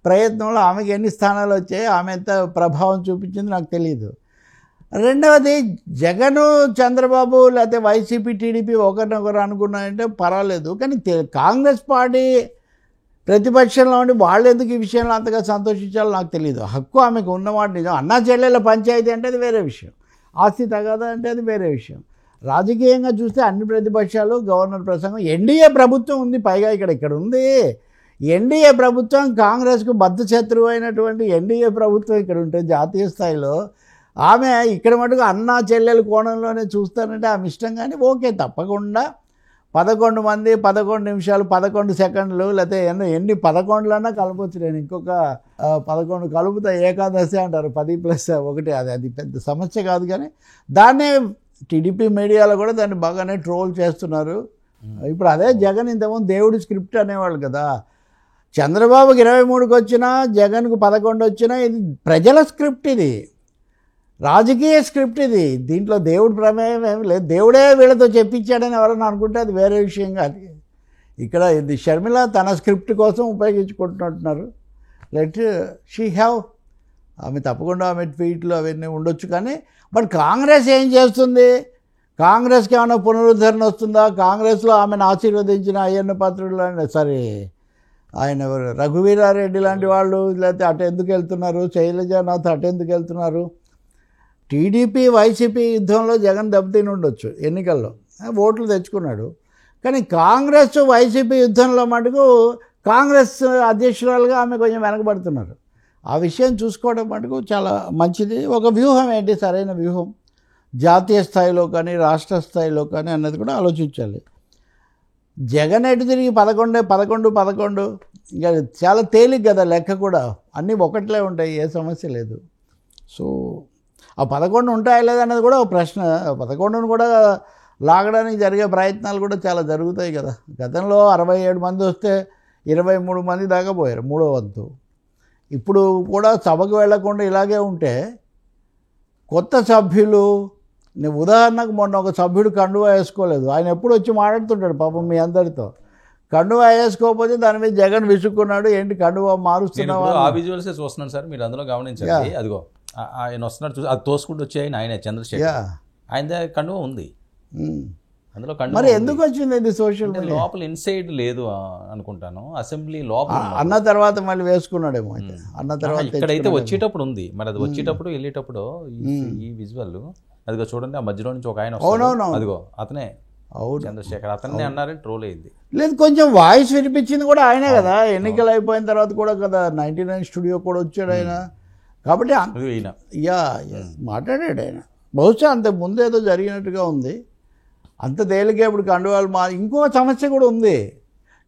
ప్రయత్నంలో ఆమెకి ఎన్ని స్థానాలు వచ్చాయి, ఆమె ఎంత ప్రభావం చూపించింది నాకు తెలియదు. రెండవది, జగను చంద్రబాబు లేకపోతే వైసీపీ టీడీపీ ఒకరినొకరు అనుకున్నాయంటే పర్వాలేదు, కానీ కాంగ్రెస్ పార్టీ ప్రతిపక్షంలో ఉండి వాళ్ళు ఎందుకు ఈ విషయంలో అంతగా సంతోషించాలో నాకు తెలియదు. హక్కు ఆమెకు ఉన్నమాట నిజం. అన్నా చెల్లెళ్ళ పంచాయతీ అంటే అది వేరే విషయం, ఆస్తి తగాదా అంటే అది వేరే విషయం. రాజకీయంగా చూస్తే అన్ని ప్రతిపక్షాలు, గవర్నర్ ప్రసంగం, ఎన్డీఏ ప్రభుత్వం ఉంది, పైగా ఇక్కడ ఉంది ఎన్డీఏ ప్రభుత్వం, కాంగ్రెస్కు బద్ధశత్రువు అయినటువంటి ఎన్డీఏ ప్రభుత్వం ఇక్కడ ఉంటే జాతీయ స్థాయిలో ఆమె ఇక్కడ మటుకు అన్నా చెల్లెల కోణంలోనే చూస్తానంటే ఆమె ఇష్టం. కానీ ఓకే, తప్పకుండా 11 మంది 11 నిమిషాలు 11 సెకండ్లు లేకపోతే ఎన్ని 11లన్నా కలపచ్చు. నేను ఇంకొక 11 కలుపుతా, ఏకాదశి అంటారు, 10+1, అది పెద్ద సమస్య కాదు. కానీ దాన్నే టీడీపీ మీడియాలో కూడా దాన్ని బాగానే ట్రోల్ చేస్తున్నారు. ఇప్పుడు అదే జగన్ ఇంతకుముందు దేవుడి స్క్రిప్ట్ అనేవాళ్ళు కదా, చంద్రబాబుకి 23కి వచ్చినా జగన్కు 11 వచ్చినా ఇది ప్రజల స్క్రిప్ట్, ఇది రాజకీయ స్క్రిప్ట్, ఇది దీంట్లో దేవుడి ప్రమేయం ఏమి లేదు. దేవుడే వీళ్ళతో చెప్పించాడని ఎవరన్నా అనుకుంటే అది వేరే విషయం కాదు. ఇక్కడ ఇది షర్మిల తన స్క్రిప్ట్ కోసం ఉపయోగించుకుంటున్నట్టున్నారు. లెట్ షీ హ్యావ్, ఆమె తప్పకుండా ఆమె ట్వీట్లు అవన్నీ ఉండొచ్చు. కానీ బట్ కాంగ్రెస్ ఏం చేస్తుంది, కాంగ్రెస్కి ఏమైనా పునరుద్ధరణ వస్తుందా? కాంగ్రెస్లో ఆమెను ఆశీర్వదించిన అయ్యన్న పాత్రుడు ఆయన రఘువీరారెడ్డి లాంటి వాళ్ళు లేకపోతే అటు ఎందుకు వెళ్తున్నారు, శైలజానాథ్ అటు ఎందుకు వెళ్తున్నారు? టీడీపీ వైసీపీ యుద్ధంలో జగన్ దెబ్బతిని ఉండొచ్చు, ఎన్నికల్లో ఓట్లు తెచ్చుకున్నాడు. కానీ కాంగ్రెస్ వైసీపీ యుద్ధంలో మటుకు కాంగ్రెస్ అధ్యక్షురాలుగా ఆమె కొంచెం వెనకబడుతున్నారు. ఆ విషయం చూసుకోవడం మటుకు చాలా మంచిది. ఒక వ్యూహం ఏంటి, సరైన వ్యూహం జాతీయ స్థాయిలో కానీ రాష్ట్ర స్థాయిలో కానీ అన్నది కూడా ఆలోచించాలి. జగన్ ఎటు తిరిగి 11 ఇంకా చాలా తేలిక కదా లెక్క కూడా, అన్నీ ఒకట్లే ఉంటాయి, ఏ సమస్య లేదు. సో ఆ 11 ఉంటాయా లేదన్నది కూడా ఒక ప్రశ్న. 11ను కూడా లాగడానికి జరిగే ప్రయత్నాలు కూడా చాలా జరుగుతాయి కదా. గతంలో 67 మంది వస్తే 23 మంది దాకా పోయారు, 3వ వంతు. ఇప్పుడు కూడా సభకు వెళ్లకుండా ఇలాగే ఉంటే కొత్త సభ్యులు, ఉదాహరణకు మొన్న ఒక సభ్యుడు కండువా వేసుకోలేదు, ఆయన ఎప్పుడు వచ్చి మాట్లాడుతుంటాడు పాపం మీ అందరితో. కండువా వేసుకోకపోతే దాని మీద జగన్ విసుక్కున్నాడు, ఏంటి కండువా మారుస్తున్నావా? ఆ విజువల్సే చూస్తున్నాను సార్, మీరు అందులో గమనించండి. అదిగో ఆయన వస్తున్నాడు చూసి, అది తోసుకుంటూ వచ్చి ఆయన చంద్రశేఖర్, ఆయన కండువా ఉంది అందులో. మరి ఎందుకు వచ్చింది ఇది సోషల్ మీడియా? లోపల ఇన్సైడ్ లేదు అనుకుంటాను, అసెంబ్లీ లోపల అన్న తర్వాత మళ్ళీ వేసుకున్నాడేమో. అయితే అన్న తర్వాత ఇక్కడైతే వచ్చేటప్పుడు ఉంది, మరి అది వచ్చేటప్పుడు వెళ్ళేటప్పుడు ఈ విజువల్ అదిగో చూడండి ఆ మధ్యలో నుంచి ఒక ఆయన అవునవును. వస్తాడు. అదిగో అతనే అవును. చంద్రశేఖర్, అతన్ని అన్నారని ట్రోల్ అయింది. లేదు, కొంచెం వాయిస్ వినిపించింది కూడా ఆయనే కదా, ఎన్నికలు అయిపోయిన తర్వాత కూడా కదా 99 స్టూడియో కూడా వచ్చాడు ఆయన. కాబట్టి ఇది ఈయన మాట్లాడాడు ఆయన. బహుశా అంత ముందు ఏదో జరిగినట్టుగా ఉంది. అంత తేలికే ఇప్పుడు కండువాలు ఇంకో సమస్య కూడా ఉంది.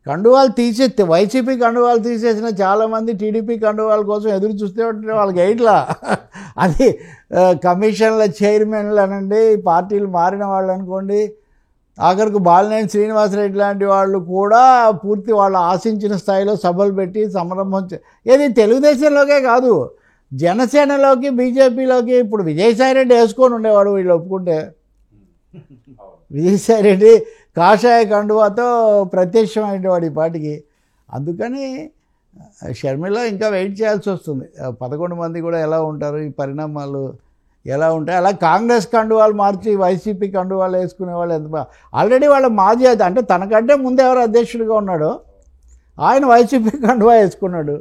కండువాలు తీసేస్తే వైసీపీ కండువాలు తీసేసిన చాలామంది టీడీపీ కండువాల కోసం ఎదురు చూస్తే వాళ్ళకి ఎయిట్లా అది కమిషన్ల చైర్మన్లు అనండి, పార్టీలు మారిన వాళ్ళు అనుకోండి, ఆఖరికి బాలినేని శ్రీనివాసరెడ్డి లాంటి వాళ్ళు కూడా పూర్తి వాళ్ళు ఆశించిన స్థాయిలో సభలు పెట్టి సంరంభం ఏది తెలుగుదేశంలోకే కాదు, జనసేనలోకి బీజేపీలోకి ఇప్పుడు విజయసాయిరెడ్డి వేసుకొని ఉండేవాడు వీళ్ళు ఒప్పుకుంటే. విజయసాయిరెడ్డి కాషాయ కండువాతో ప్రత్యక్షమైనవాడు ఈ పాటికి. అందుకని షర్మిల ఇంకా వెయిట్ చేయాల్సి వస్తుంది. 11 మంది కూడా ఎలా ఉంటారు, ఈ పరిణామాలు ఎలా ఉంటాయి. అలా కాంగ్రెస్ కండువాలు మార్చి వైసీపీ కండువాలు వేసుకునే వాళ్ళు ఎంత ఆల్రెడీ వాళ్ళ మాజీ అంటే తనకంటే ముందు ఎవరు అధ్యక్షుడిగా ఉన్నాడో ఆయన వైసీపీ కండువా వేసుకున్నాడు.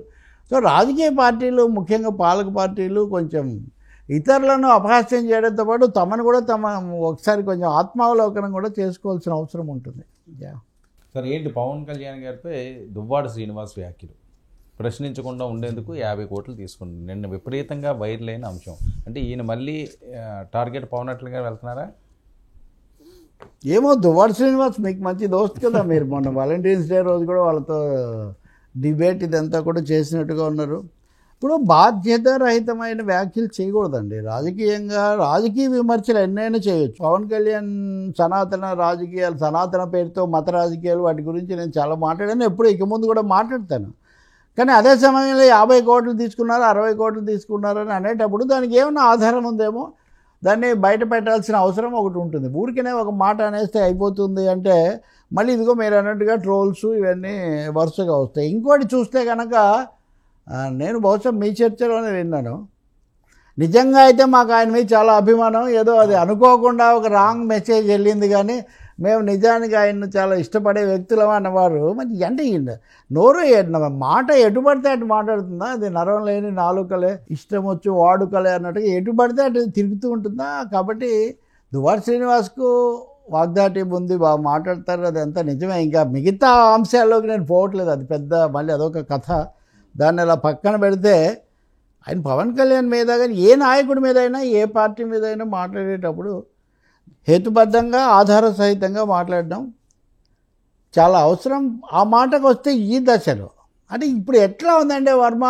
సో రాజకీయ పార్టీలు, ముఖ్యంగా పాలక పార్టీలు కొంచెం ఇతరులను అపహాస్యం చేయడంతో పాటు తమను కూడా ఒకసారి కొంచెం ఆత్మావలోకనం కూడా చేసుకోవాల్సిన అవసరం ఉంటుంది. సరే, ఏంటి పవన్ కళ్యాణ్ గారిపై దువ్వాడ శ్రీనివాస్ వ్యాఖ్యలు ప్రశ్నించకుండా ఉండేందుకు 50 కోట్లు తీసుకుంది. నిన్న విపరీతంగా వైరల్ అయిన అంశం. అంటే ఈయన మళ్ళీ టార్గెట్ పవన్ కళ్యాణ్ గారు వెళ్తున్నారా? ఏమో, దువ్వాడ శ్రీనివాస్ మీకు మంచి దోస్త్ కదా, మీరు మొన్న వాలంటీర్స్ డే రోజు కూడా వాళ్ళతో డిబేట్ ఇదంతా కూడా చేసినట్టుగా ఉన్నారు. ఇప్పుడు బాధ్యతారహితమైన వ్యాఖ్యలు చేయకూడదండి. రాజకీయ విమర్శలు ఎన్నైనా చేయొచ్చు. పవన్ కళ్యాణ్ సనాతన రాజకీయాలు, సనాతన పేరుతో మత రాజకీయాలు, వాటి గురించి నేను చాలా మాట్లాడాను, ఎప్పుడు ఇక ముందు కూడా మాట్లాడతాను. కానీ అదే సమయంలో 50 కోట్లు తీసుకున్నారు, 60 కోట్లు తీసుకున్నారు అని అనేటప్పుడు దానికి ఏమన్నా ఆధారం ఉందేమో, దాన్ని బయట పెట్టాల్సిన అవసరం ఒకటి ఉంటుంది. ఊరికనే ఒక మాట అనేస్తే అయిపోతుంది అంటే మళ్ళీ ఇదిగో మీరు అన్నట్టుగా ట్రోల్స్ ఇవన్నీ వరుసగా వస్తాయి. ఇంకోటి చూస్తే కనుక నేను బహుశా మీ చర్చలోనే విన్నాను, నిజంగా అయితే మాకు ఆయన మీద చాలా అభిమానం, ఏదో అది అనుకోకుండా ఒక రాంగ్ మెసేజ్ వెళ్ళింది, కానీ మేము నిజానికి ఆయన్ను చాలా ఇష్టపడే వ్యక్తులం అన్నవారు. మరి అంటే నోరు మాట ఎటు పడితే అటు మాట్లాడుతుందా? అది నరం లేని నాలుకలే, ఇష్టం వచ్చి వాడుకలే అన్నట్టుగా ఎటు పడితే అటు తిరుగుతూ ఉంటుందా? కాబట్టి దువ్వాడ శ్రీనివాస్కు వాగ్దాటి ఉంది, బాగా మాట్లాడతారు, అదంతా నిజమే. ఇంకా మిగతా అంశాల్లోకి నేను పోవట్లేదు, అది పెద్ద మళ్ళీ అదొక కథ. దాన్ని అలా పక్కన పెడితే ఆయన పవన్ కళ్యాణ్ మీద కానీ ఏ నాయకుడి మీద అయినా, ఏ పార్టీ మీద అయినా మాట్లాడేటప్పుడు హేతుబద్ధంగా ఆధార సహితంగా మాట్లాడడం చాలా అవసరం. ఆ మాటకు వస్తే ఈ దశలో అంటే ఇప్పుడు ఎట్లా ఉందంటే వర్మ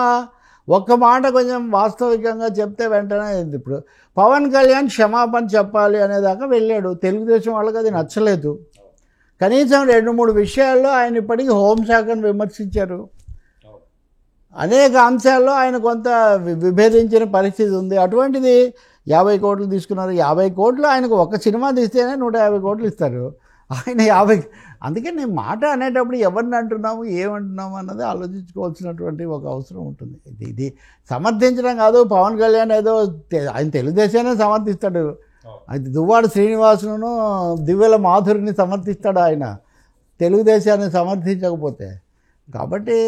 ఒక్క మాట కొంచెం వాస్తవికంగా చెప్తే వెంటనే ఇప్పుడు పవన్ కళ్యాణ్ క్షమాపణ చెప్పాలి అనేదాకా వెళ్ళాడు. తెలుగుదేశం వాళ్ళకి అది నచ్చలేదు. కనీసం 2-3 విషయాల్లో ఆయన ఇప్పటికీ హోంశాఖను విమర్శించారు. అనేక అంశాల్లో ఆయన కొంత విభేదించిన పరిస్థితి ఉంది. అటువంటిది 50 కోట్లు తీసుకున్నారు. 50 కోట్లు ఆయనకు ఒక సినిమా తీస్తేనే 150 కోట్లు ఇస్తారు. ఆయన 50. అందుకే నేను మాట అనేటప్పుడు ఎవరిని అంటున్నాము, ఏమంటున్నాము అన్నది ఆలోచించుకోవాల్సినటువంటి ఒక అవసరం ఉంటుంది. ఇది సమర్థించడం కాదు. పవన్ కళ్యాణ్ ఏదో ఆయన తెలుగుదేశాన్ని సమర్థిస్తాడు, అది దువ్వాడ శ్రీనివాసును దివ్యల మాధురిని సమర్థిస్తాడు ఆయన, తెలుగుదేశాన్ని సమర్థించకపోతే. కాబట్టి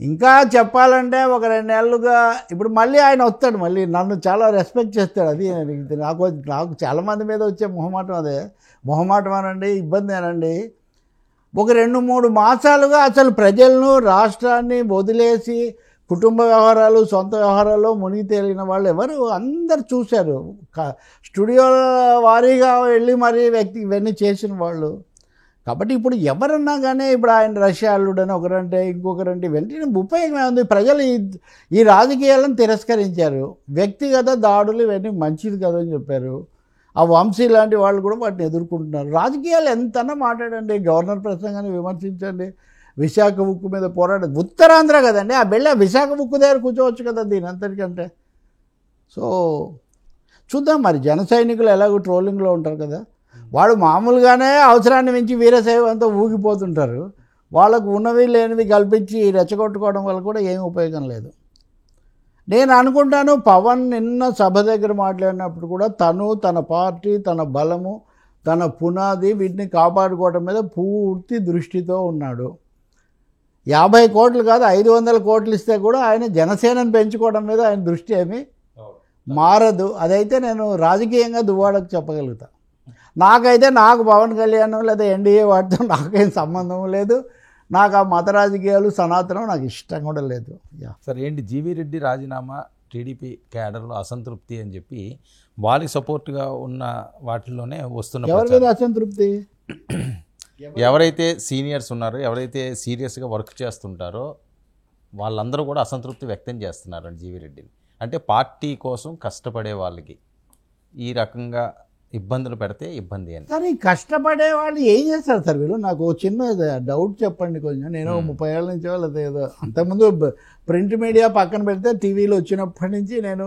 ఇంకా చెప్పాలంటే ఒక 2 నెలలుగా ఇప్పుడు మళ్ళీ ఆయన వస్తాడు, మళ్ళీ నన్ను చాలా రెస్పెక్ట్ చేస్తాడు. అది నాకు చాలామంది మీద వచ్చే మొహమాటం, అదే మొహమాటం అనండి, ఇబ్బంది అనండి. ఒక 2-3 మాసాలుగా అసలు ప్రజలను, రాష్ట్రాన్ని వదిలేసి కుటుంబ వ్యవహారాలు, సొంత వ్యవహారాల్లో మునిగి తేలిన వాళ్ళు ఎవరు అందరు చూశారు. స్టూడియోల వారీగా వెళ్ళి మరీ ఇవన్నీ చేసిన వాళ్ళు. కాబట్టి ఇప్పుడు ఎవరన్నా కానీ ఇప్పుడు ఆయన రష్యా అల్లుడని ఒకరంటే ఇంకొకరంటే వెంటనే ఉపయోగమే ఉంది. ప్రజలు ఈ రాజకీయాలను తిరస్కరించారు. వ్యక్తిగత దాడులు ఇవన్నీ మంచిది కదని చెప్పారు. ఆ వంశీ లాంటి వాళ్ళు కూడా వాటిని ఎదుర్కొంటున్నారు. రాజకీయాలు ఎంతన్నా మాట్లాడండి, గవర్నర్ ప్రసంగాన్ని విమర్శించండి, విశాఖ ఉక్కు మీద పోరాడండి. ఉత్తరాంధ్ర కదండి, ఆ వెళ్ళి విశాఖ ఉక్కు దగ్గర కూర్చోవచ్చు కదా దీని అంతటికంటే. సో చూద్దాం మరి, జన సైనికులు ఎలాగో ట్రోలింగ్లో ఉంటారు కదా, వాడు మామూలుగానే అవసరాన్ని మించి వీరశైవంతో ఊగిపోతుంటారు. వాళ్ళకు ఉన్నవి లేనివి కల్పించి రెచ్చగొట్టుకోవడం వల్ల కూడా ఏం ఉపయోగం లేదు. నేను అనుకుంటాను పవన్ నిన్న సభ దగ్గర మాట్లాడినప్పుడు కూడా తను, తన పార్టీ, తన బలము, తన పునాది వీటిని కాపాడుకోవడం మీద పూర్తి దృష్టితో ఉన్నాడు. 50 కోట్లు కాదు 500 కోట్లు ఇస్తే కూడా ఆయన జనసేనను పెంచుకోవడం మీద ఆయన దృష్టి ఏమీ మారదు. అదైతే నేను రాజకీయంగా దువ్వాడకు చెప్పగలుగుతా. నాకైతే నాకు పవన్ కళ్యాణ్ లేదా ఎన్డీఏ వాటితో నాకేం సంబంధం లేదు. నాకు ఆ మత రాజకీయాలు సనాతనం నాకు ఇష్టం కూడా లేదు. సార్ ఏంటి జీవీ రెడ్డి రాజీనామా టీడీపీ క్యాడర్లో అసంతృప్తి అని చెప్పి వాళ్ళకి సపోర్ట్గా ఉన్న వాటిల్లోనే వస్తున్న ఎవరి మీద అసంతృప్తి? ఎవరైతే సీనియర్స్ ఉన్నారో, ఎవరైతే సీరియస్గా వర్క్ చేస్తుంటారో వాళ్ళందరూ కూడా అసంతృప్తి వ్యక్తం చేస్తున్నారండి జీవీ రెడ్డిని. అంటే పార్టీ కోసం కష్టపడే వాళ్ళకి ఈ రకంగా ఇబ్బందులు పెడితే ఇబ్బంది అని. సరే, కష్టపడే వాళ్ళు ఏం చేస్తారు సార్ వీళ్ళు? నాకు చిన్న డౌట్ చెప్పండి కొంచెం. నేను 30 ఏళ్ళ నుంచి లేదా ఏదో అంతకుముందు ప్రింట్ మీడియా పక్కన పెడితే టీవీలో వచ్చినప్పటి నుంచి నేను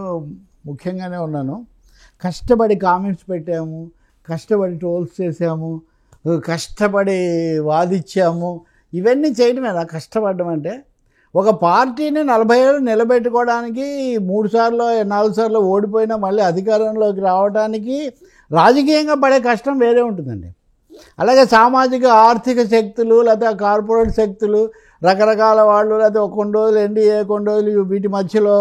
ముఖ్యంగానే ఉన్నాను. కష్టపడి కామెంట్స్ పెట్టాము, కష్టపడి ట్రోల్స్ చేసాము, కష్టపడి వాదిచ్చాము. ఇవన్నీ చేయడమేనా కష్టపడడం అంటే? ఒక పార్టీని 40 ఏళ్ళు నిలబెట్టుకోవడానికి 3 సార్లు 4 సార్లు ఓడిపోయినా మళ్ళీ అధికారంలోకి రావడానికి రాజకీయంగా పడే కష్టం వేరే ఉంటుందండి. అలాగే సామాజిక ఆర్థిక శక్తులు లేదా కార్పొరేట్ శక్తులు, రకరకాల వాళ్ళు, లేదా కొన్ని రోజులు ఎన్డీఏ, కొన్ని రోజులు వీటి మధ్యలో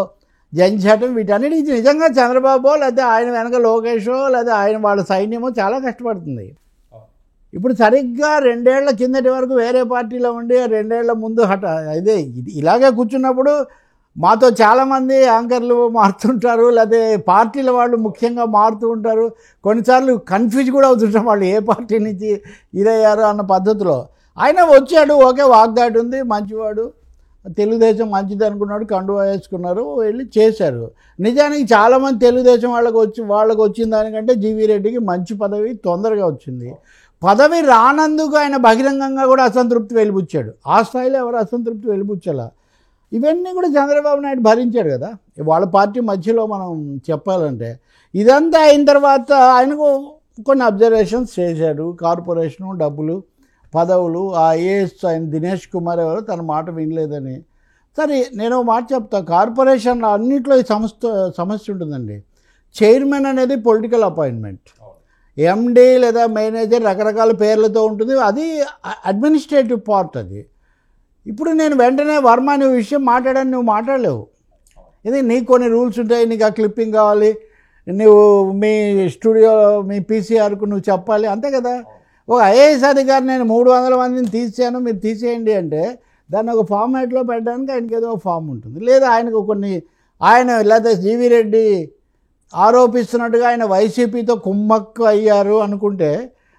జంజాటం, వీటన్నిటికీ నిజంగా చంద్రబాబు లేదా ఆయన వెనక లోకేషో లేదా ఆయన వాళ్ళ సైన్యమో చాలా కష్టపడుతుంది. ఇప్పుడు సరిగ్గా 2 ఏళ్ల కిందటి వరకు వేరే పార్టీలో ఉండి 2 ఏళ్ల ముందు ఇదే ఇలాగే కూర్చున్నప్పుడు మాతో చాలామంది యాంకర్లు మారుతుంటారు, లేదా పార్టీల వాళ్ళు ముఖ్యంగా మారుతూ ఉంటారు. కొన్నిసార్లు కన్ఫ్యూజ్ కూడా అవుతుంటారు వాళ్ళు ఏ పార్టీ నుంచి ఇదయ్యారు అన్న పద్ధతిలో. ఆయన వచ్చాడు, ఓకే, వాగ్దాటి ఉంది, మంచివాడు, తెలుగుదేశం మంచిది అనుకున్నాడు, కండువా వేసుకున్నారు, వెళ్ళి చేశారు. నిజానికి చాలామంది తెలుగుదేశం వాళ్ళకి వచ్చిన దానికంటే జీవీ రెడ్డికి మంచి పదవి తొందరగా వచ్చింది. పదవి రానందుకు ఆయన బహిరంగంగా కూడా అసంతృప్తి వెలిబుచ్చాడు. ఆ స్థాయిలో ఎవరు అసంతృప్తి వెలిబుచ్చాలా? ఇవన్నీ కూడా చంద్రబాబు నాయుడు భరించాడు కదా వాళ్ళ పార్టీ మధ్యలో. మనం చెప్పాలంటే ఇదంతా అయిన తర్వాత ఆయనకు కొన్ని అబ్జర్వేషన్స్ చేశాడు. కార్పొరేషను, డబ్బులు, పదవులు, ఆ ఐఏఎస్ ఆయన దినేష్ కుమార్ ఎవరు తన మాట వినలేదని. సరే, నేను మాట చెప్తా. కార్పొరేషన్ అన్నింటిలో ఈ సమస్య ఉంటుందండి. చైర్మన్ అనేది పొలిటికల్ అపాయింట్మెంట్, ఎండి లేదా మేనేజర్ రకరకాల పేర్లతో ఉంటుంది. అది అడ్మినిస్ట్రేటివ్ పార్ట్. అది ఇప్పుడు నేను వెంటనే వర్మ నువ్వు విషయం మాట్లాడని నువ్వు మాట్లాడలేవు. ఇది నీకు కొన్ని రూల్స్ ఉంటాయి, నీకు ఆ క్లిప్పింగ్ కావాలి, నువ్వు మీ స్టూడియో మీ పీసీఆర్కు నువ్వు చెప్పాలి, అంతే కదా. ఒక ఐఏఎస్ అధికారి నేను 300 మందిని తీసాను మీరు తీసేయండి అంటే దాన్ని ఒక ఫార్మాట్లో పెట్టడానికి ఆయనకి ఏదో ఫామ్ ఉంటుంది. లేదా ఆయనకు కొన్ని లేదా జీవీ రెడ్డి ఆరోపిస్తున్నట్టుగా ఆయన వైసీపీతో కుమ్మక్కు అయ్యారు అనుకుంటే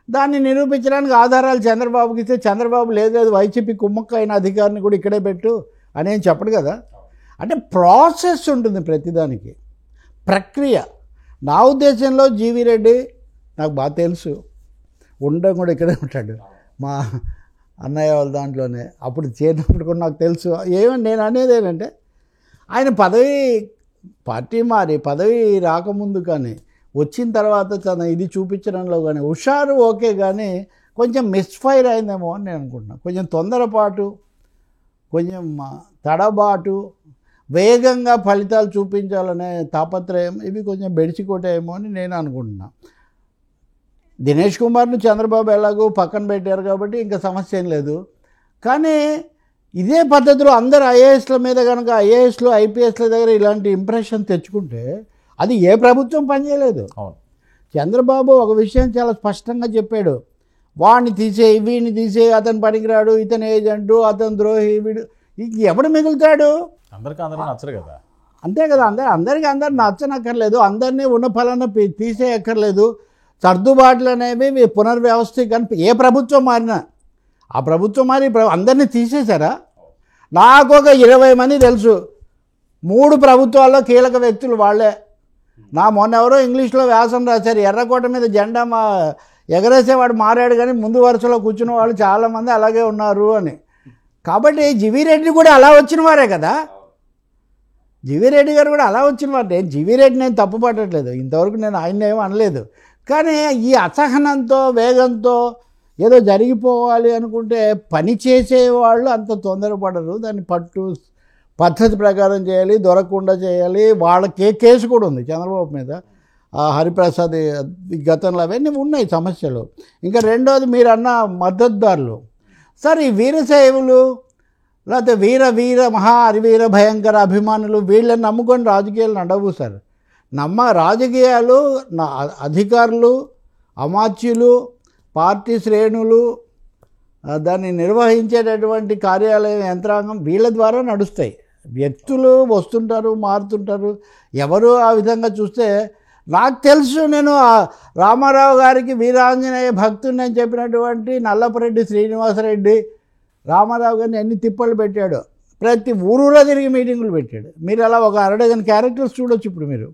దాన్ని నిరూపించడానికి ఆధారాలు చంద్రబాబుకి ఇస్తే చంద్రబాబు లేదు వైసీపీ కుమ్మక్కు అయిన అధికారిని కూడా ఇక్కడే పెట్టు అని ఏం చెప్పడు కదా. అంటే ప్రాసెస్ ఉంటుంది ప్రతిదానికి, ప్రక్రియ. నా ఉద్దేశంలో జీవీ రెడ్డి నాకు బాగా తెలుసు, ఉండడం కూడా ఇక్కడే ఉంటాడు మా అన్నయ్య వాళ్ళ దాంట్లోనే. అప్పుడు చేరినప్పుడు కూడా నాకు తెలుసు. నేను అనేది ఏంటంటే ఆయన పార్టీ మారి పదవి రాకముందు కానీ వచ్చిన తర్వాత తన ఇది చూపించడంలో కానీ హుషారు ఓకే, కానీ కొంచెం మిస్ఫైర్ అయిందేమో అని నేను అనుకుంటున్నాను. కొంచెం తొందరపాటు, కొంచెం తడబాటు, వేగంగా ఫలితాలు చూపించాలనే తాపత్రయం ఇవి కొంచెం బెడిచికొట్టాయేమో అని నేను అనుకుంటున్నాను. దినేష్ కుమార్ను చంద్రబాబు ఎలాగో పక్కన పెట్టారు కాబట్టి ఇంకా సమస్య ఏం లేదు. కానీ ఇదే పద్ధతిలో అందరు ఐఏఎస్ల మీద కనుక ఐఏఎస్లు ఐపీఎస్ల దగ్గర ఇలాంటి ఇంప్రెషన్ తెచ్చుకుంటే అది ఏ ప్రభుత్వం పనిచేయలేదు. చంద్రబాబు ఒక విషయం చాలా స్పష్టంగా చెప్పాడు, వాడిని తీసేయి, వీడిని తీసేయి, అతను పనికిరాడు, ఇతను ఏజెంటు, అతను ద్రోహి, వీడు ఎవడు మిగులుతాడు? అందరికీ నచ్చరు కదా. అంతే కదా, అందరికీ నచ్చనక్కర్లేదు, అందరినీ ఉన్న ఫలాన్ని తీసేయక్కర్లేదు. సర్దుబాట్లు అనేవి పునర్వ్యవస్థీకరణ ఏ ప్రభుత్వం మారినా, ఆ ప్రభుత్వం మారి అందరినీ తీసేశారా? నాకు ఒక 20 మంది తెలుసు, 3 ప్రభుత్వాల్లో కీలక వ్యక్తులు వాళ్ళే. మొన్న ఎవరో ఇంగ్లీష్లో వ్యాసం రాశారు, ఎర్రకోట మీద జెండా ఎగరేసేవాడు మారాడు కానీ ముందు వరుసలో కూర్చున్న వాళ్ళు చాలామంది అలాగే ఉన్నారు అని. కాబట్టి జీవీ రెడ్డి కూడా అలా వచ్చిన వారే కదా, జీవీ రెడ్డి గారు కూడా అలా వచ్చిన వారే. జీవీ రెడ్డి నేను తప్పు పట్టట్లేదు, ఇంతవరకు నేను ఆయన ఏమీ అనలేదు. కానీ ఈ అసహనంతో వేగంతో ఏదో జరిగిపోవాలి అనుకుంటే పని చేసేవాళ్ళు అంత తొందరపడరు. దాన్ని పద్ధతి ప్రకారం చేయాలి, దొరకకుండా చేయాలి. వాళ్ళకే కేసు కూడా ఉంది చంద్రబాబు మీద, హరిప్రసాద్ గతంలో అవన్నీ ఉన్నాయి సమస్యలు. ఇంకా రెండోది మీరు అన్న మద్దతుదారులు. సార్, ఈ వీరశైవులు లేకపోతే వీర మహా హరివీర భయంకర అభిమానులు వీళ్ళని నమ్ముకొని రాజకీయాలు నడవు సార్. రాజకీయాలు అధికారులు, అమాత్యులు, పార్టీ శ్రేణులు, దాన్ని నిర్వహించేటటువంటి కార్యాలయం యంత్రాంగం వీళ్ళ ద్వారా నడుస్తాయి. వ్యక్తులు వస్తుంటారు, మారుతుంటారు. ఎవరు ఆ విధంగా చూస్తే నాకు తెలుసు, నేను రామారావు గారికి వీరాంజనేయ భక్తుని అని చెప్పినటువంటి నల్లపరెడ్డి శ్రీనివాసరెడ్డి రామారావు గారిని ఎన్ని తిప్పలు పెట్టాడో, ప్రతి ఊరూరా తిరిగి మీటింగులు పెట్టాడు. మీరు అలా ఒక అరడజన్ క్యారెక్టర్స్ చూడొచ్చు. ఇప్పుడు మీరు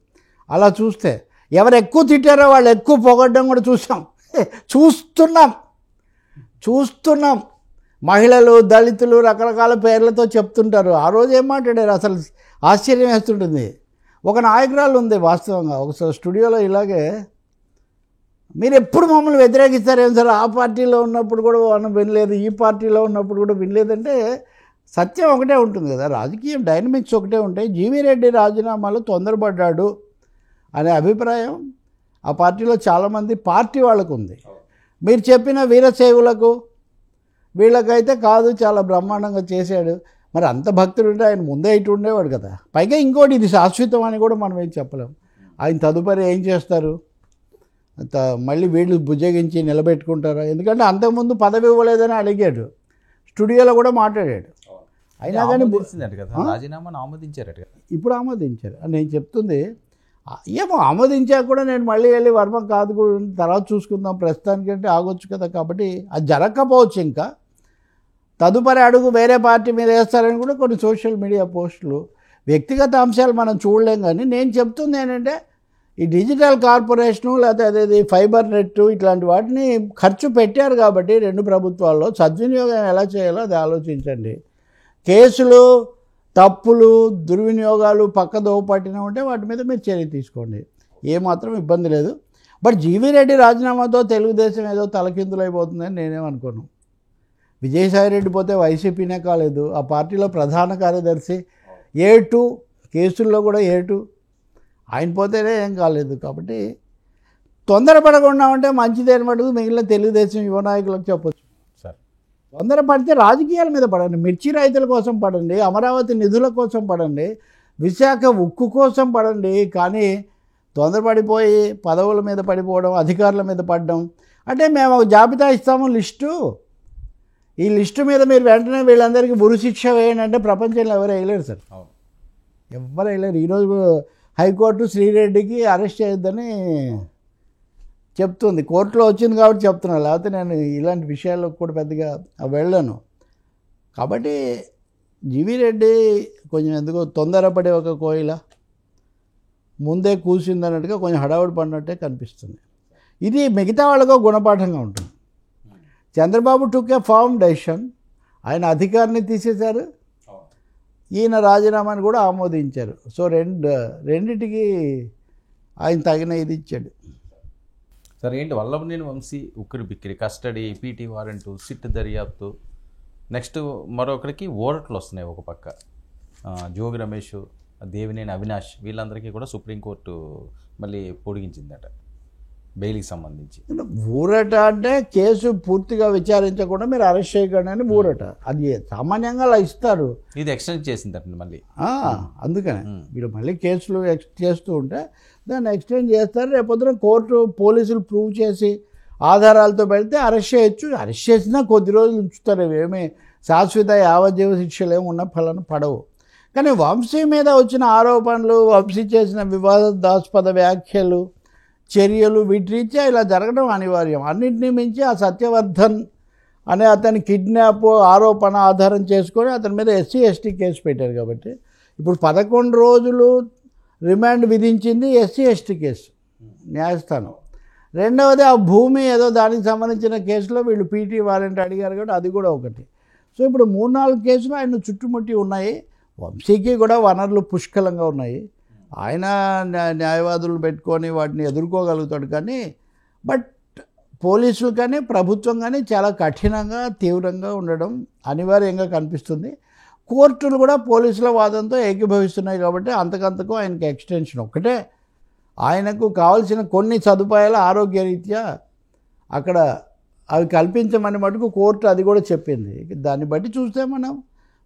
అలా చూస్తే ఎవరు ఎక్కువ తిట్టారో వాళ్ళు ఎక్కువ పొగడ్డం కూడా చూస్తున్నాం. మహిళలు, దళితులు రకరకాల పేర్లతో చెప్తుంటారు. ఆ రోజు ఏం మాట్లాడారు అసలు ఆశ్చర్యం వేస్తుంటుంది. ఒక నాయకురాలు ఉంది వాస్తవంగా ఒకసారి స్టూడియోలో ఇలాగే, మీరు ఎప్పుడు మమ్మల్ని వ్యతిరేకిస్తారేం సార్, ఆ పార్టీలో ఉన్నప్పుడు కూడా మనం వినలేదు, ఈ పార్టీలో ఉన్నప్పుడు కూడా వినలేదంటే సత్యం ఒకటే ఉంటుంది కదా, రాజకీయం డైనమిక్స్ ఒకటే ఉంటాయి. జీవీ రెడ్డి రాజీనామాలో తొందరపడ్డాడు అనే అభిప్రాయం ఆ పార్టీలో చాలామంది పార్టీ వాళ్ళకు ఉంది. మీరు చెప్పిన వీరశైవులకు వీళ్ళకైతే కాదు, చాలా బ్రహ్మాండంగా చేశాడు. మరి అంత భక్తుడు ఉంటే ఆయన ముందే ఇటు ఉండేవాడు కదా. పైగా ఇంకోటి, ఇది శాశ్వతం అని కూడా మనం ఏం చెప్పలేం. ఆయన తదుపరి ఏం చేస్తారు, మళ్ళీ వీళ్ళు బుజ్జగించి నిలబెట్టుకుంటారా? ఎందుకంటే అంతకుముందు పదవి ఇవ్వలేదని అడిగాడు, స్టూడియోలో కూడా మాట్లాడాడు. అయినా కానీ రాజీనామాను ఆమోదించారట. ఇప్పుడు ఆమోదించారు నేను చెప్తుంది. ఏమో ఆమోదించాక కూడా నేను మళ్ళీ వెళ్ళి వర్మ కాదు తర్వాత చూసుకుందాం ప్రస్తుతానికంటే ఆగొచ్చు కదా. కాబట్టి అది జరగకపోవచ్చు. ఇంకా తదుపరి అడుగు వేరే పార్టీ మీద వేస్తారని కూడా కొన్ని సోషల్ మీడియా పోస్టులు. వ్యక్తిగత అంశాలు మనం చూడలేం. కానీ నేను చెప్తుంది ఏంటంటే, ఈ డిజిటల్ కార్పొరేషను లేకపోతే అదేది ఫైబర్ నెట్ ఇట్లాంటి వాటిని ఖర్చు పెట్టారు కాబట్టి రెండు ప్రభుత్వాల్లో సద్వినియోగం ఎలా చేయాలో అది ఆలోచించండి. కేసులు, తప్పులు, దుర్వినియోగాలు పక్కదోవ పట్టిన ఉంటే వాటి మీద మీరు చర్య తీసుకోండి, ఏమాత్రం ఇబ్బంది లేదు. బట్ జీవీ రెడ్డి రాజీనామాతో తెలుగుదేశం ఏదో తలకిందులైపోతుందని నేనేమనుకోను. విజయసాయిరెడ్డి పోతే వైసీపీనే కాలేదు, ఆ పార్టీలో ప్రధాన కార్యదర్శి A2, కేసుల్లో కూడా A2, ఆయన పోతేనే ఏం కాలేదు. కాబట్టి తొందరపడకుండా ఉంటే మంచిదేని మటుకు మిగిలిన తెలుగుదేశం యువ నాయకులకు చెప్పొచ్చు. తొందరపడితే రాజకీయాల మీద పడండి, మిర్చి రైతుల కోసం పడండి, అమరావతి నిధుల కోసం పడండి, విశాఖ ఉక్కు కోసం పడండి. కానీ తొందరపడిపోయి పదవుల మీద పడిపోవడం, అధికారుల మీద పడడం అంటే, మేము ఒక జాబితా ఇస్తాము లిస్టు, ఈ లిస్టు మీద మీరు వెంటనే వీళ్ళందరికీ ఉరిశిక్ష వేయండి అంటే ప్రపంచంలో ఎవరు వేయలేరు సార్, ఎవరు వేయలేరు. ఈరోజు హైకోర్టు శ్రీరెడ్డికి అరెస్ట్ చేయొద్దని చెప్తుంది, కోర్టులో వచ్చింది కాబట్టి చెప్తున్నాను, లేకపోతే నేను ఇలాంటి విషయాల్లో కూడా పెద్దగా వెళ్ళను. కాబట్టి జీవీ రెడ్డి కొంచెం ఎందుకో తొందరపడే ఒక కోయిల ముందే కూసింది అన్నట్టుగా కొంచెం హడావుడి పడినట్టే కనిపిస్తుంది. ఇది మిగతా వాళ్ళకో గుణపాఠంగా ఉంటుంది. చంద్రబాబు టుక్ ఏ ఫార్మ్ డెసిషన్, ఆయన అధికారిని తీసేశారు, ఈయన రాజీనామాని కూడా ఆమోదించారు. సో రెండిటికి ఆయన తగిన ఇది ఇచ్చాడు. సరే, ఏంటి వల్లభనేని వంశీ ఉక్కిరి బిక్కిరి, కస్టడీ, పీటీ వారెంటు, సిట్ దర్యాప్తు, నెక్స్ట్ మరొకరికి ఓరట్లు వస్తున్నాయి. ఒక పక్క జోగి రమేష్, దేవినేని అవినాష్, వీళ్ళందరికీ కూడా సుప్రీంకోర్టు మళ్ళీ పొడిగించిందట బెయిల్కి సంబంధించి. ఊరట అంటే కేసు పూర్తిగా విచారించకుండా మీరు అరెస్ట్ చేయకండి అని ఊరట. అది సామాన్యంగా అలా ఇస్తారు, ఇది ఎక్స్టెండ్ చేసిందట మళ్ళీ. అందుకనే వీళ్ళు మళ్ళీ కేసులు చేస్తూ ఉంటే దాన్ని ఎక్స్టెండ్ చేస్తారు. రేపొద్దున కోర్టు పోలీసులు ప్రూవ్ చేసి ఆధారాలతో పెడితే అరెస్ట్ చేయొచ్చు. అరెస్ట్ చేసినా కొద్ది రోజులు ఉంచుతారు, ఏమీ శాశ్వత యావజ్జీవ శిక్షలు ఏమి ఉన్న ఫలాన్ని పడవు. కానీ వంశీ మీద వచ్చిన ఆరోపణలు, వంశీ చేసిన వివాదాస్పద వ్యాఖ్యలు, చర్యలు, వీటి రీత్యా ఇలా జరగడం అనివార్యం. అన్నింటినీ మించి ఆ సత్యవర్ధన్ అనే అతని కిడ్నాప్ ఆరోపణ ఆధారం చేసుకొని అతని మీద SC/ST కేసు పెట్టారు. కాబట్టి ఇప్పుడు 11 రోజులు రిమాండ్ విధించింది SC/ST కేసు న్యాయస్థానం. రెండవది ఆ భూమి ఏదో దానికి సంబంధించిన కేసులో వీళ్ళు పీటీ వారెంట్ అడిగారు కాబట్టి అది కూడా ఒకటి. సో ఇప్పుడు 3-4 కేసులు ఆయన చుట్టుముట్టి ఉన్నాయి. వంశీకి కూడా వనరులు పుష్కలంగా ఉన్నాయి, ఆయన న్యాయవాదులు పెట్టుకొని వాటిని ఎదుర్కోగలుగుతాడు. కానీ బట్ పోలీసులు కానీ ప్రభుత్వం కానీ చాలా కఠినంగా తీవ్రంగా ఉండడం అనివార్యంగా కనిపిస్తుంది. కోర్టులు కూడా పోలీసుల వాదంతో ఏకీభవిస్తున్నాయి. కాబట్టి అంతకంతకు ఆయనకి ఎక్స్టెన్షన్ ఒక్కటే, ఆయనకు కావాల్సిన కొన్ని సదుపాయాలు ఆరోగ్యరీత్యా అక్కడ అవి కల్పించమని మటుకు కోర్టు అది కూడా చెప్పింది. దాన్ని బట్టి చూస్తే మనం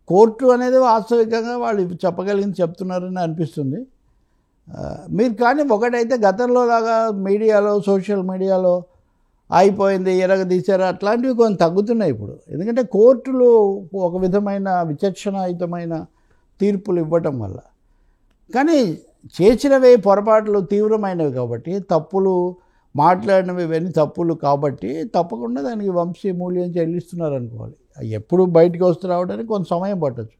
కోర్టు అనేది వాస్తవికంగా వాళ్ళు చెప్పగలిగింది చెప్తున్నారని అనిపిస్తుంది. మీరు కానీ ఒకటైతే గతంలో లాగా మీడియాలో సోషల్ మీడియాలో అయిపోయింది ఎరగదీశారు అట్లాంటివి కొంచెం తగ్గుతున్నాయి ఇప్పుడు. ఎందుకంటే కోర్టులు ఒక విధమైన విచక్షణాయుతమైన తీర్పులు ఇవ్వటం వల్ల. కానీ చేసినవే పొరపాట్లు తీవ్రమైనవి కాబట్టి, తప్పులు మాట్లాడినవి ఇవన్నీ తప్పులు కాబట్టి తప్పకుండా దానికి వంశీ మూల్యం చెల్లిస్తున్నారు అనుకోవాలి. ఎప్పుడు బయటికి వస్తూ రావడానికి కొంత సమయం పట్టచ్చు,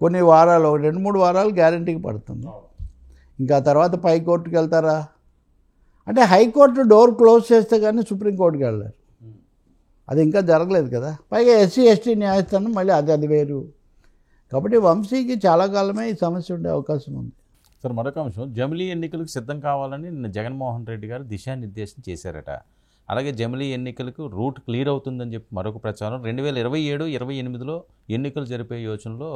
కొన్ని వారాలు 2-3 వారాలు గ్యారంటీకి పడుతుంది. ఇంకా తర్వాత పై కోర్టుకి వెళ్తారా అంటే హైకోర్టు డోర్ క్లోజ్ చేస్తే కానీ సుప్రీంకోర్టుకి వెళ్ళారు. అది ఇంకా జరగలేదు కదా. పైగా SC/ST న్యాయస్థానం మళ్ళీ అది వేరు. కాబట్టి వంశీకి చాలా కాలమే ఈ సమస్య ఉండే అవకాశం ఉంది. సార్ మరొక అంశం, జమిలీ ఎన్నికలకు సిద్ధం కావాలని నిన్న జగన్మోహన్ రెడ్డి గారు దిశానిర్దేశం చేశారట. అలాగే జమిలీ ఎన్నికలకు రూట్ క్లియర్ అవుతుందని చెప్పి మరొక ప్రచారం. 2027-28లో ఎన్నికలు జరిపే యోచనలో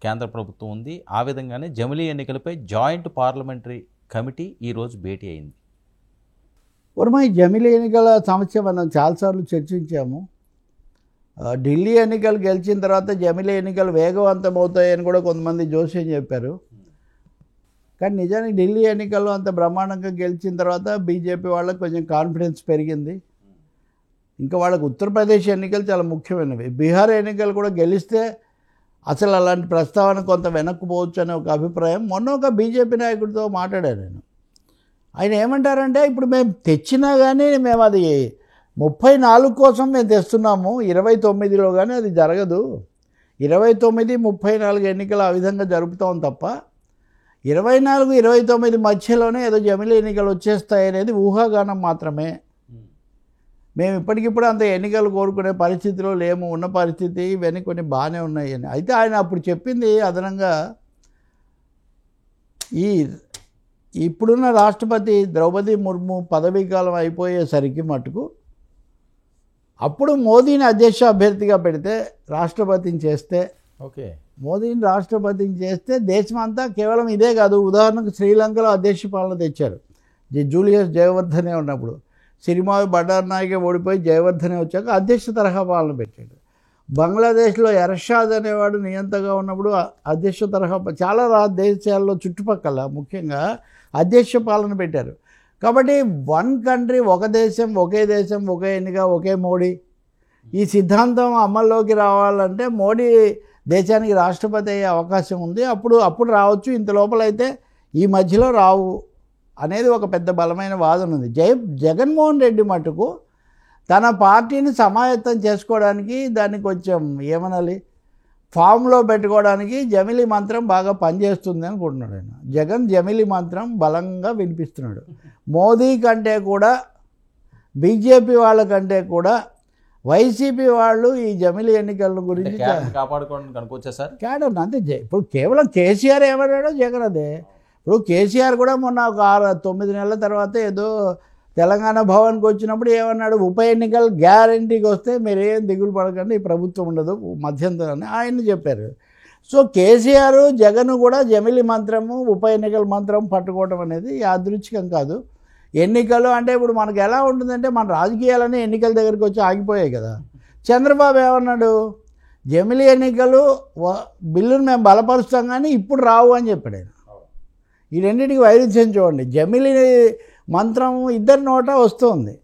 కేంద్ర ప్రభుత్వం ఉంది. ఆ విధంగానే జమిలీ ఎన్నికలపై జాయింట్ పార్లమెంటరీ కమిటీ ఈరోజు భేటీ అయింది. వర్మ, ఈ జమిలీ ఎన్నికల సమస్య మనం చాలాసార్లు చర్చించాము. ఢిల్లీ ఎన్నికలు గెలిచిన తర్వాత జమిలీ ఎన్నికలు వేగవంతం అవుతాయని కూడా కొంతమంది జోస్యం చెప్పారు. కానీ నిజానికి ఢిల్లీ ఎన్నికల్లో అంత బ్రహ్మాండంగా గెలిచిన తర్వాత బీజేపీ వాళ్ళకి కొంచెం కాన్ఫిడెన్స్ పెరిగింది. ఇంకా వాళ్ళకి ఉత్తరప్రదేశ్ ఎన్నికలు చాలా ముఖ్యమైనవి. బీహార్ ఎన్నికలు కూడా గెలిస్తే అసలు అలాంటి ప్రస్తావన కొంత వెనక్కిపోవచ్చు అనే ఒక అభిప్రాయం. మొన్న ఒక బీజేపీ నాయకుడితో మాట్లాడాను నేను. ఆయన ఏమంటారంటే, ఇప్పుడు మేము తెచ్చినా కానీ మేము అది 34 కోసం మేము తెస్తున్నాము, 29లో కానీ అది జరగదు. 29, 34 ఎన్నికలు ఆ విధంగా జరుపుతాం తప్ప 24, 29 మధ్యలోనే ఏదో జమిలీ ఎన్నికలు వచ్చేస్తాయనేది ఊహాగానం మాత్రమే. మేము ఇప్పటికిప్పుడు అంత ఎన్నికలు కోరుకునే పరిస్థితిలో లేము. ఉన్న పరిస్థితి ఇవన్నీ కొన్ని బాగానే ఉన్నాయి అని. అయితే ఆయన అప్పుడు చెప్పింది అదనంగా, ఇప్పుడున్న రాష్ట్రపతి ద్రౌపది ముర్ము పదవీ కాలం అయిపోయేసరికి మటుకు అప్పుడు మోదీని అధ్యక్ష అభ్యర్థిగా పెడితే, రాష్ట్రపతిని చేస్తే, మోదీని రాష్ట్రపతిని చేస్తే దేశమంతా కేవలం ఇదే కాదు. ఉదాహరణకు శ్రీలంకలో అధ్యక్ష పాలన తెచ్చారు. జూలియస్ జయవర్ధనే ఉన్నప్పుడు. సిరిమావి బండారునాయకే ఓడిపోయి జయవర్ధనే వచ్చాక అధ్యక్ష తరహా పాలన పెట్టాడు. బంగ్లాదేశ్లో ఎర్షాద్ అనేవాడు నియంతగా ఉన్నప్పుడు అధ్యక్ష తరహా చాలా దేశాల్లో చుట్టుపక్కల ముఖ్యంగా అధ్యక్ష పాలన పెట్టారు. కాబట్టి వన్ కంట్రీ, ఒక దేశం, ఒకే దేశం, ఒకే ఎన్నిక, ఒకే మోడీ, ఈ సిద్ధాంతం అమల్లోకి రావాలంటే మోడీ దేశానికి రాష్ట్రపతి అయ్యే అవకాశం ఉంది. అప్పుడు రావచ్చు, ఇంత లోపలైతే ఈ మధ్యలో రావు అనేది ఒక పెద్ద బలమైన వాదన ఉంది. జగన్మోహన్ రెడ్డి మటుకు తన పార్టీని సమాయత్తం చేసుకోవడానికి, దాన్ని కొంచెం ఏమనాలి, ఫామ్లో పెట్టుకోవడానికి జమిలీ మంత్రం బాగా పనిచేస్తుంది అనుకుంటున్నాడు ఆయన. జగన్ జమిలీ మంత్రం బలంగా వినిపిస్తున్నాడు. మోదీ కంటే కూడా, బీజేపీ వాళ్ళకంటే కూడా వైసీపీ వాళ్ళు ఈ జమిలీ ఎన్నికల గురించి కాపాడుకోవడానికి అనుకోవచ్చా సార్? క్యాడర్ అంతే. ఇప్పుడు కేవలం కేసీఆర్ ఏమన్నాడో జగన్ అదే. ఇప్పుడు కేసీఆర్ కూడా మొన్న ఒక 9 నెలల తర్వాత ఏదో తెలంగాణ భవన్కి వచ్చినప్పుడు ఏమన్నాడు, ఉప ఎన్నికలు గ్యారంటీకి వస్తే మీరేం దిగులు పడకండి, ఈ ప్రభుత్వం ఉండదు మధ్యంతరాన్ని ఆయన చెప్పారు. సో కేసీఆర్, జగన్ కూడా జమిలీ మంత్రము, ఉప ఎన్నికల మంత్రం పట్టుకోవడం అనేది యాదృచ్ఛికం కాదు. ఎన్నికలు అంటే ఇప్పుడు మనకు ఎలా ఉంటుందంటే, మన రాజకీయాలన్నీ ఎన్నికల దగ్గరికి వచ్చి ఆగిపోయాయి కదా. చంద్రబాబు ఏమన్నాడు, జమిలీ ఎన్నికలు బిల్లును మేము బలపరుస్తాం కానీ ఇప్పుడు రావు అని చెప్పాడు ఆయన. ఈ రెండింటికి వైరుధ్యం చూడండి. జమిలీ మంత్రం ఇద్దరి నోట వస్తుంది,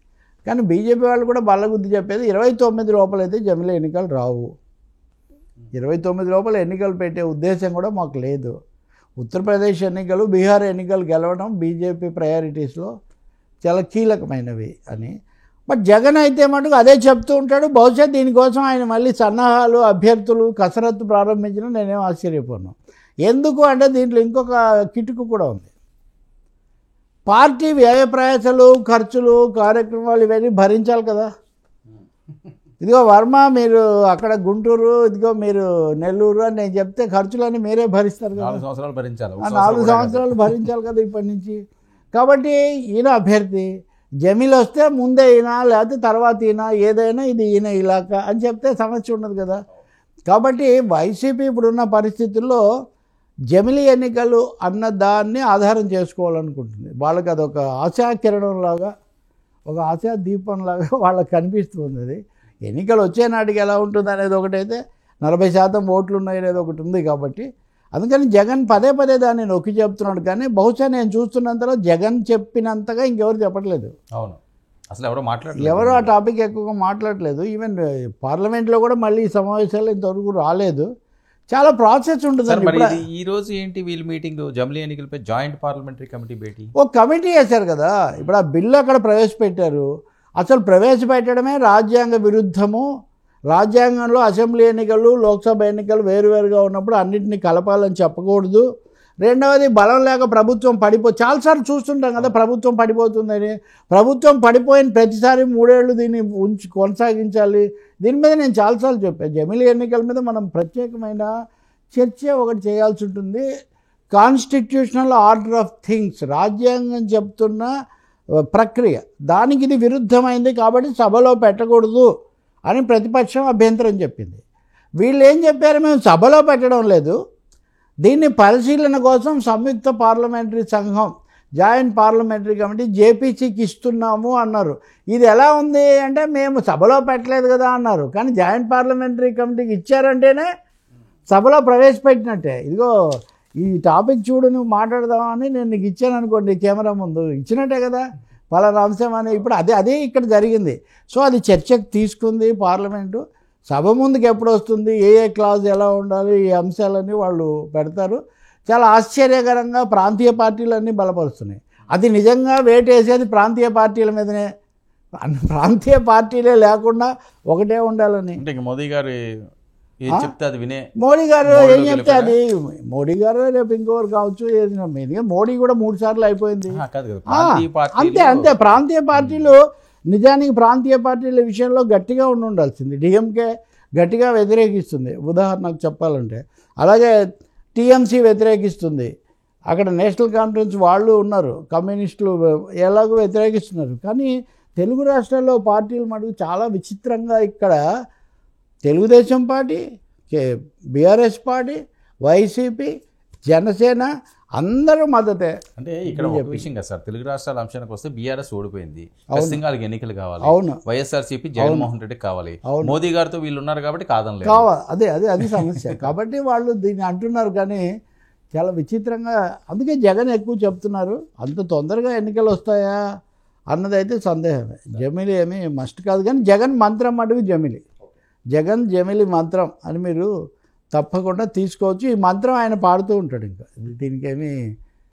కానీ బీజేపీ వాళ్ళు కూడా బల్లగుద్ది చెప్పేది 29 లోపలైతే జమిలీ ఎన్నికలు రావు. 29 లోపల ఎన్నికలు పెట్టే ఉద్దేశం కూడా మాకు లేదు. ఉత్తరప్రదేశ్ ఎన్నికలు, బీహార్ ఎన్నికలు గెలవడం బీజేపీ ప్రయారిటీస్లో చాలా కీలకమైనవి అని. బట్ జగన్ అయితే మటుకు అదే చెప్తూ ఉంటాడు. బహుశా దీనికోసం ఆయన మళ్ళీ సన్నాహాలు, అభ్యర్థులు, కసరత్తు ప్రారంభించడం నేనేం ఆశ్చర్యపోను. ఎందుకు అంటే దీంట్లో ఇంకొక కిటుకు కూడా ఉంది. పార్టీ వ్యయ ప్రయాసాలు, ఖర్చులు, కార్యక్రమాలు ఇవన్నీ భరించాలి కదా. ఇదిగో వర్మ, మీరు అక్కడ గుంటూరు, ఇదిగో మీరు నెల్లూరు అని నేను చెప్తే ఖర్చులన్నీ మీరే భరిస్తారు కదా. 4 సంవత్సరాలు భరించాలి. 4 సంవత్సరాలు భరించాలి కదా ఇప్పటి నుంచి. కాబట్టి ఈయన అభ్యర్థి, జమిలీ వస్తే ముందే ఈయన, లేకపోతే తర్వాత ఈయన, ఏదైనా ఇది ఈయన ఇలాకా అని చెప్తే సమస్య ఉండదు కదా. కాబట్టి వైసీపీ ఇప్పుడున్న పరిస్థితుల్లో జమిలీ ఎన్నికలు అన్న దాన్ని ఆధారం చేసుకోవాలనుకుంటుంది. వాళ్ళకి అదొక ఆశాకిరణంలాగా, ఒక ఆశా దీపంలాగా వాళ్ళకి కనిపిస్తుంది. అది ఎన్నికలు వచ్చే నాటికి ఎలా ఉంటుంది అనేది ఒకటైతే, 40% ఓట్లు ఉన్నాయి అనేది ఒకటి ఉంది. కాబట్టి అందుకని జగన్ పదే పదే దాన్ని నొక్కి చెప్తున్నాడు. కానీ బహుశా నేను చూస్తున్నంతలో జగన్ చెప్పినంతగా ఇంకెవరు చెప్పట్లేదు. అవును, అసలు ఎవరో మాట్లాడలేదు, ఎవరు ఆ టాపిక్ ఎక్కువగా మాట్లాడలేదు. ఈవెన్ పార్లమెంట్లో కూడా మళ్ళీ ఈ సమావేశాలు ఇంతవరకు రాలేదు. చాలా ప్రాసెస్ ఉంటుందండి. మరి ఇది ఈ రోజు ఏంటి వీళ్ళ మీటింగ్, జమిలీ ఎన్నికలపై జాయింట్ పార్లమెంటరీ కమిటీ భేటీ, ఒక కమిటీ వేశారు కదా. ఇప్పుడు ఆ బిల్లు అక్కడ ప్రవేశపెట్టారు. అసలు ప్రవేశపెట్టడమే రాజ్యాంగ విరుద్ధము. రాజ్యాంగంలో అసెంబ్లీ ఎన్నికలు, లోక్సభ ఎన్నికలు వేరువేరుగా ఉన్నప్పుడు అన్నింటినీ కలపాలని చెప్పకూడదు. రెండవది, బలం లేక ప్రభుత్వం చాలాసార్లు చూస్తుంటాం కదా ప్రభుత్వం పడిపోతుందని. ప్రభుత్వం పడిపోయిన ప్రతిసారి 3 ఏళ్ళు దీన్ని కొనసాగించాలి. దీని మీద నేను చాలాసార్లు చెప్పాను. జమిలీ ఎన్నికల మీద మనం ప్రత్యేకమైన చర్చ ఒకటి చేయాల్సి ఉంటుంది. కాన్స్టిట్యూషనల్ ఆర్డర్ ఆఫ్ థింగ్స్, రాజ్యాంగం చెప్తున్న ప్రక్రియ, దానికి ఇది విరుద్ధమైంది కాబట్టి సభలో పెట్టకూడదు అని ప్రతిపక్షం అభ్యంతరం చెప్పింది. వీళ్ళు ఏం చెప్పారు, మేము సభలో పెట్టడం లేదు, దీన్ని పరిశీలన కోసం సంయుక్త పార్లమెంటరీ సంఘం, జాయింట్ పార్లమెంటరీ కమిటీ జేపీసీకి ఇస్తున్నాము అన్నారు. ఇది ఎలా ఉంది అంటే, మేము సభలో పెట్టలేదు కదా అన్నారు, కానీ జాయింట్ పార్లమెంటరీ కమిటీకి ఇచ్చారంటేనే సభలో ప్రవేశపెట్టినట్టే. ఇదిగో ఈ టాపిక్ చూడు, నువ్వు మాట్లాడదామని నేను నీకు ఇచ్చాను అనుకోండి కెమెరా ముందు, ఇచ్చినట్టే కదా పలానా అంశం అని. ఇప్పుడు అదే ఇక్కడ జరిగింది. సో అది చర్చకు తీసుకుంది పార్లమెంటు. సభ ముందుకు ఎప్పుడు వస్తుంది, ఏ క్లాజ్ ఎలా ఉండాలి, ఈ అంశాలన్నీ వాళ్ళు పెడతారు. చాలా ఆశ్చర్యకరంగా ప్రాంతీయ పార్టీలన్నీ బలపరుస్తున్నాయి. అది నిజంగా వేటేసేది ప్రాంతీయ పార్టీల మీదనే. ప్రాంతీయ పార్టీలే లేకుండా ఒకటే ఉండాలని. అంటే మోదీ గారు ఏం చెప్తే అది వినే, మోడీ గారు ఏం చెప్తే అది, మోడీ గారు రేపు ఇంకోరు కావచ్చు. మోడీ కూడా 3 సార్లు అయిపోయింది. అంతే ప్రాంతీయ పార్టీలు నిజానికి ప్రాంతీయ పార్టీల విషయంలో గట్టిగా ఉండాల్సింది. డిఎంకే గట్టిగా వ్యతిరేకిస్తుంది ఉదాహరణకు చెప్పాలంటే. అలాగే టీఎంసీ వ్యతిరేకిస్తుంది. అక్కడ నేషనల్ కాన్ఫరెన్స్ వాళ్ళు ఉన్నారు, కమ్యూనిస్టులు ఎలాగో వ్యతిరేకిస్తున్నారు. కానీ తెలుగు రాష్ట్రాల్లో పార్టీలు మటుకు చాలా విచిత్రంగా, ఇక్కడ Telugu Desam party, BRS party, YCP, Janasena అందరూ మద్దతే. అంటే ఇక్కడ ఒక విషయం కదా సార్, తెలుగు రాష్ట్రాల అంశానికి వస్తే బీఆర్ఎస్ ఓడిపోయింది, పశ్చిమాలకి ఎన్నికలు కావాలి, అవును, వైఎస్ఆర్సీపీ జగన్మోహన్ రెడ్డి కావాలి, మోదీ గారితో వీళ్ళు ఉన్నారు కాబట్టి కాదని అది సమస్య. కాబట్టి వాళ్ళు దీన్ని అంటున్నారు. కానీ చాలా విచిత్రంగా, అందుకే జగన్ ఎక్కువ చెప్తున్నారు. అంత తొందరగా ఎన్నికలు వస్తాయా అన్నదైతే సందేహమే. జమిలీ ఏమీ మస్ట్ కాదు, కానీ జగన్ మంత్రం అడుగు జమిలీ మంత్రం అని మీరు తప్పకుండా తీసుకోవచ్చు. ఈ మంత్రం ఆయన పాడుతూ ఉంటాడు. ఇంకా దీనికేమీ